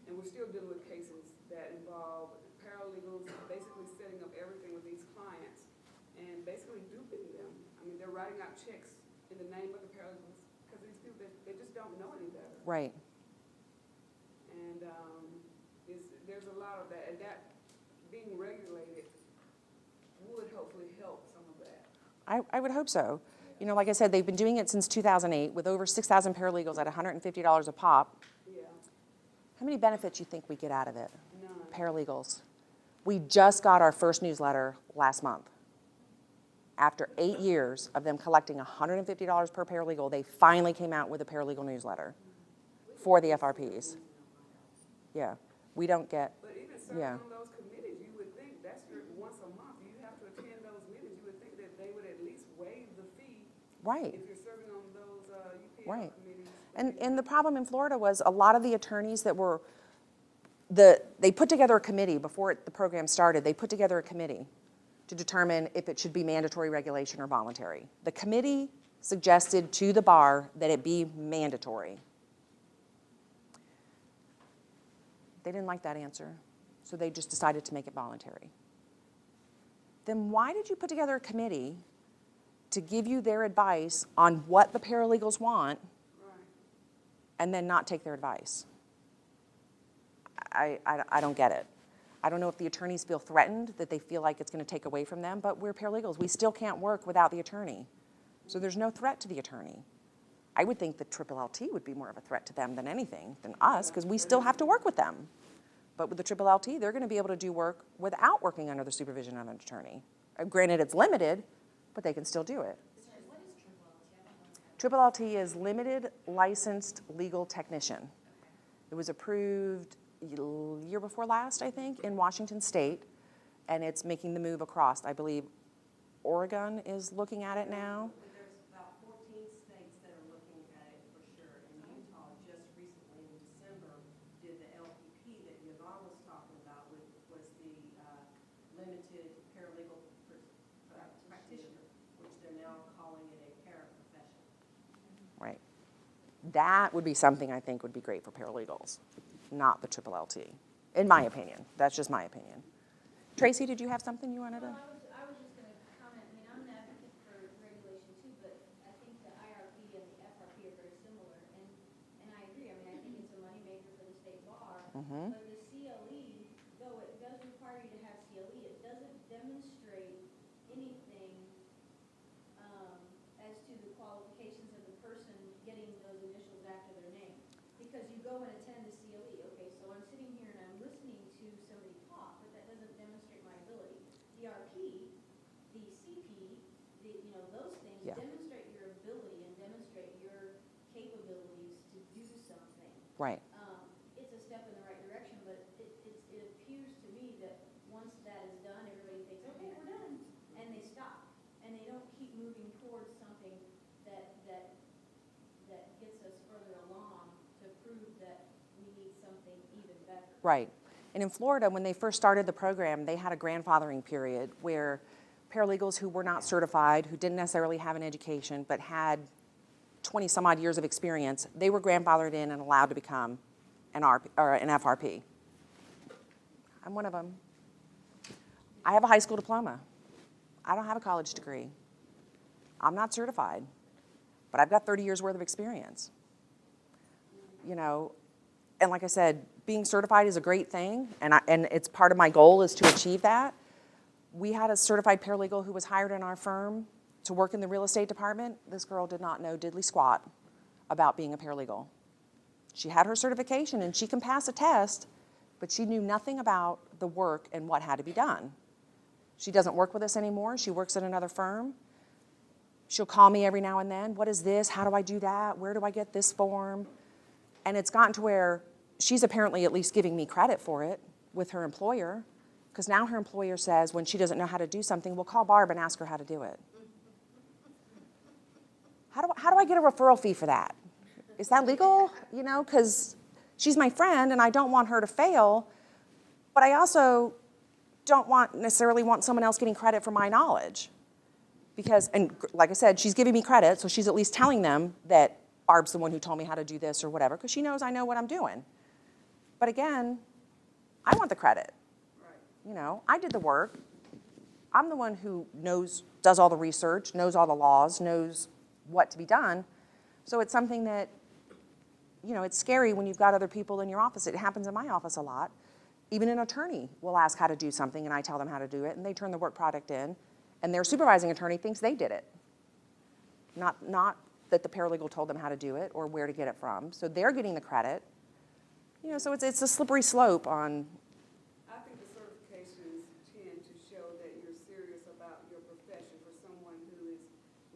and we're still dealing with cases that involve paralegals basically setting up everything with these clients and basically duping them. I mean, they're writing out checks in the name of the paralegals because these people, they just don't know any better.
Right.
And there's a lot of that, and that being regulated would hopefully help some of that.
I would hope so. You know, like I said, they've been doing it since 2008 with over 6,000 paralegals at $150 a pop.
Yeah.
How many benefits you think we get out of it?
None.
Paralegals. We just got our first newsletter last month. After 8 years of them collecting $150 per paralegal, they finally came out with a paralegal newsletter for the FRPs. Yeah, we don't get,
But even serving
yeah.
on those committees, you would think that's your once a month. You have to attend those meetings. You would think that they would at least waive the fee
Right.
if you're serving on those UPL
Right.
committees.
And the problem in Florida was a lot of the attorneys that were they put together a committee before the program started. They put together a committee to determine if it should be mandatory regulation or voluntary. The committee suggested to the bar that it be mandatory. They didn't like that answer, so they just decided to make it voluntary. Then why did you put together a committee to give you their advice on what the paralegals want and then not take their advice? I don't get it. I don't know if the attorneys feel threatened, that they feel like it's going to take away from them, but we're paralegals. We still can't work without the attorney. So there's no threat to the attorney. I would think that LLT would be more of a threat to them than anything, than us, because we still have to work with them. But with the LLT, they're going to be able to do work without working under the supervision of an attorney. Granted, it's limited, but they can still do it. LLT is Limited Licensed Legal Technician. It was approved year before last, I think, in Washington State, and it's making the move across. I believe Oregon is looking at it now.
There's about 14 states that are looking at it for sure, and Utah just recently in December did the LPP that Yvonne was talking about, was the limited paralegal practitioner, which they're now calling it a paraprofession.
Right. That would be something I think would be great for paralegals, not the LLT, in my opinion. That's just my opinion. Tracy, did you have something you wanted to?
I was just going to comment. I mean, I'm an advocate for regulation too, but I think the IRP and the FRP are very similar, and I agree. I mean, I think it's a moneymaker for the state bar, but the CLE, though it does require you to have CLE, it doesn't demonstrate anything as to the qualifications of the person getting those initials after their name, because you go and attend the CLE. Okay, so I'm sitting here and I'm listening to somebody talk, but that doesn't demonstrate my ability. The RP, the CP, those things demonstrate your ability and demonstrate your capabilities to do something.
Right.
It's a step in the right direction, but it appears to me that once that is done, everybody thinks, okay, we're done, and they stop, and they don't keep moving towards something that gets us further along to prove that we need something even better.
Right. And in Florida, when they first started the program, they had a grandfathering period where paralegals who were not certified, who didn't necessarily have an education, but had 20 some odd years of experience, they were grandfathered in and allowed to become an FRP. I'm one of them. I have a high school diploma. I don't have a college degree. I'm not certified, but I've got 30 years worth of experience. And like I said, being certified is a great thing, and it's part of my goal is to achieve that. We had a certified paralegal who was hired in our firm to work in the real estate department. This girl did not know diddly squat about being a paralegal. She had her certification and she can pass a test, but she knew nothing about the work and what had to be done. She doesn't work with us anymore. She works at another firm. She'll call me every now and then. What is this? How do I do that? Where do I get this form? And it's gotten to where she's apparently at least giving me credit for it with her employer, because now her employer says when she doesn't know how to do something, we'll call Barb and ask her how to do it. How do I get a referral fee for that? Is that legal? Because she's my friend and I don't want her to fail, but I also don't necessarily want someone else getting credit for my knowledge. Because, and like I said, she's giving me credit, so she's at least telling them that Barb's the one who told me how to do this or whatever, because she knows I know what I'm doing. But again, I want the credit. Right. I did the work. I'm the one who does all the research, knows all the laws, knows what to be done. So it's something that, it's scary when you've got other people in your office. It happens in my office a lot. Even an attorney will ask how to do something, and I tell them how to do it, and they turn the work product in, and their supervising attorney thinks they did it. Not that the paralegal told them how to do it or where to get it from. So they're getting the credit. So it's a slippery slope on.
I think the certifications tend to show that you're serious about your profession for someone who is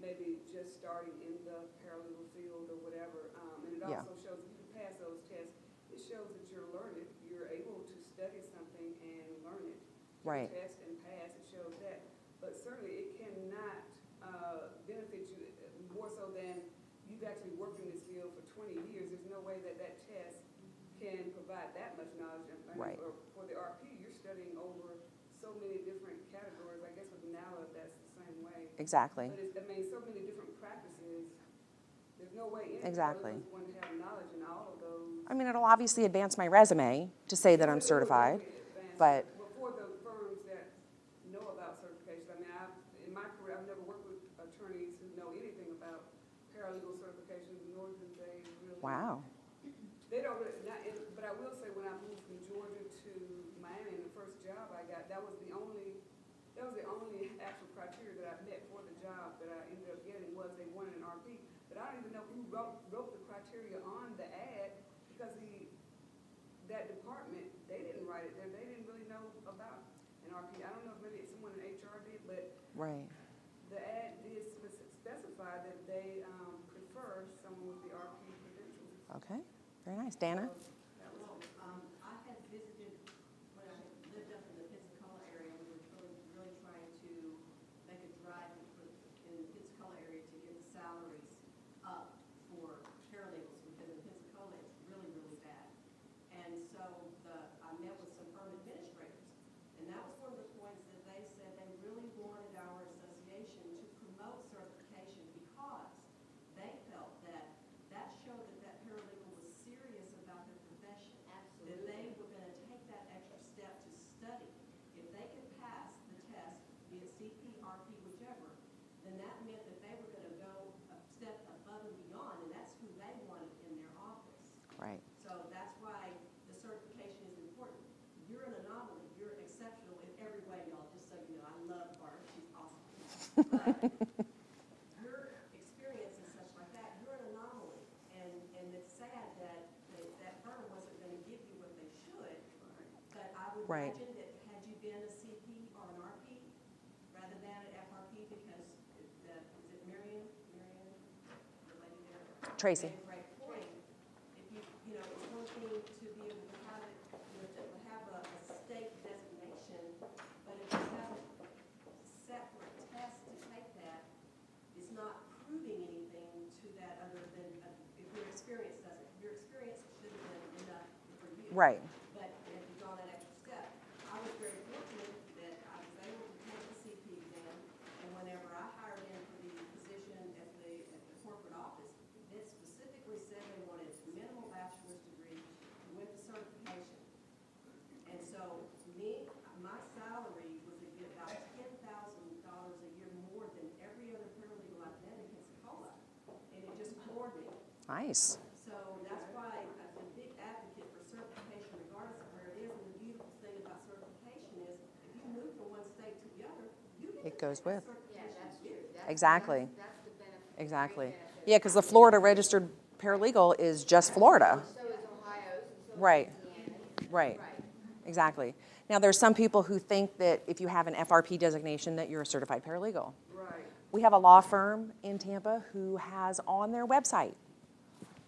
maybe just starting in the paralegal field or whatever. And it also shows if you pass those tests, it shows that you're learning. You're able to study something and learn it.
Right.
Test and pass, it shows that. But certainly it cannot benefit you more so than you've actually worked in this field for 20 years. There's no way that test can provide that much knowledge. And
Right.
For the RP, you're studying over so many different categories. I guess with NALA, that's the same way.
Exactly.
But so many different practices. There's no way any
Exactly.
is going to have knowledge in all of those.
I mean, it'll obviously advance my resume to say that I'm certified, but
For the firms that know about certification, I mean, in my career, I've never worked with attorneys who know anything about paralegal certifications, nor do they really.
wow.
They don't really, but I will say, when I moved from Georgia to Miami, the first job I got, that was the only actual criteria that I met for the job that I ended up getting, was they wanted an RP. But I don't even know who wrote the criteria on the ad, because that department, they didn't write it there. They didn't really know about an RP. I don't know if maybe someone in HR did, but
Right.
the ad did specify that they prefer someone with the RP credentials.
Okay. Very nice. Dana?
I had visited, when I had lived up in the Pensacola area, we were really trying to make a drive in the Pensacola area to get the salaries up for paralegals, because in Pensacola it's really, really bad. And so I met with some firm administrators, and that was one of the points that they said they really wanted our association to promote certification, because they felt that showed that paralegal was serious about their profession. Absolutely. That they were going to take that extra step to study. If they could pass the test, be it CP, RP, whichever, then that meant that they were going to go a step above and beyond, and that's who they wanted in their office.
Right.
So that's why the certification is important. You're an anomaly. You're exceptional in every way, y'all, just so you know. I love Barb. She's awesome. But your experience and such like that, you're an anomaly. And it's sad that that firm wasn't going to give you what they should. But I would
Right.
imagine that had you been a CP or an RP rather than an FRP, because is it Marion, the lady there?
Tracy.
Made a great point. If you know, it's one thing to be able to have it, to have a state designation, but if you haven't set for a test to take that, it's not proving anything to that other than if your experience doesn't. Your experience should have been enough for you.
Right.
But if you've gone that extra step, I was very fortunate that I was able to take the CP exam, and whenever I hired in for the position at the corporate office, it specifically said they wanted a minimal bachelor's degree with the certification. And so my salary was about $10,000 a year more than every other paralegal I've met in Pensacola, and it just floored me.
Nice.
So that's why I'm a big advocate for certification, regardless of where it is. And the beautiful thing about certification is, if you move from one state to the other, you get
It
to
goes
take
with.
that
Yeah,
certification
that's
with you.
true.
Exactly.
That's the benefit.
Exactly.
Great benefit.
Yeah, because the Florida registered paralegal is just Florida.
So is Ohio's, and so is
Right.
Louisiana's.
Right.
Right.
Exactly. Now, there's some people who think that if you have an FRP designation that you're a certified paralegal.
Right.
We have a law firm in Tampa who has on their website,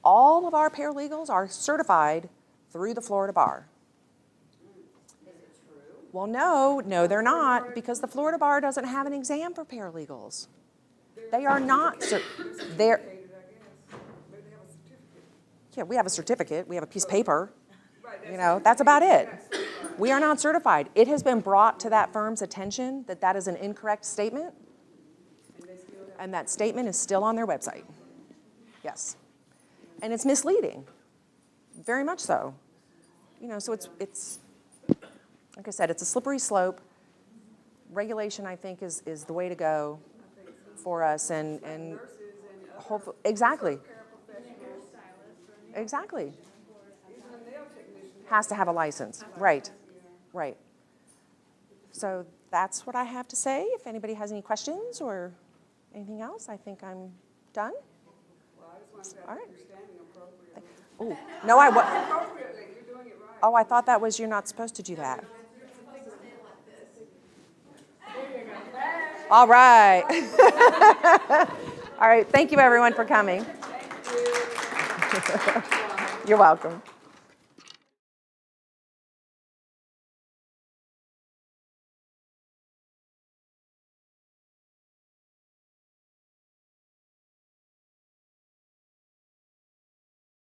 all of our paralegals are certified through the Florida Bar.
Is it true?
Well, no, they're not, because the Florida Bar doesn't have an exam for paralegals. They are not, they're,
Certificated, I guess. Maybe they have a certificate.
yeah, we have a certificate, we have a piece of paper,
Right.
you know, that's about it. We are not certified. It has been brought to that firm's attention that that is an incorrect statement,
And they still have.
and that statement is still on their website. Yes. And it's misleading, very much so. You know, so it's like I said, it's a slippery slope. Regulation, I think, is the way to go for us, and
Nurses and other
hopefully, exactly,
paraprofessionals,
exactly.
even a nail technician.
Has to have a license, right, right. So that's what I have to say. If anybody has any questions or anything else, I think I'm done.
Well, I just want to say,
All
I
right.
think you're standing appropriately.
Oh, no, I wa,
Appropriately, you're doing it right.
oh, I thought that was, you're not supposed to do that. All right. All right, thank you everyone for coming. You're welcome.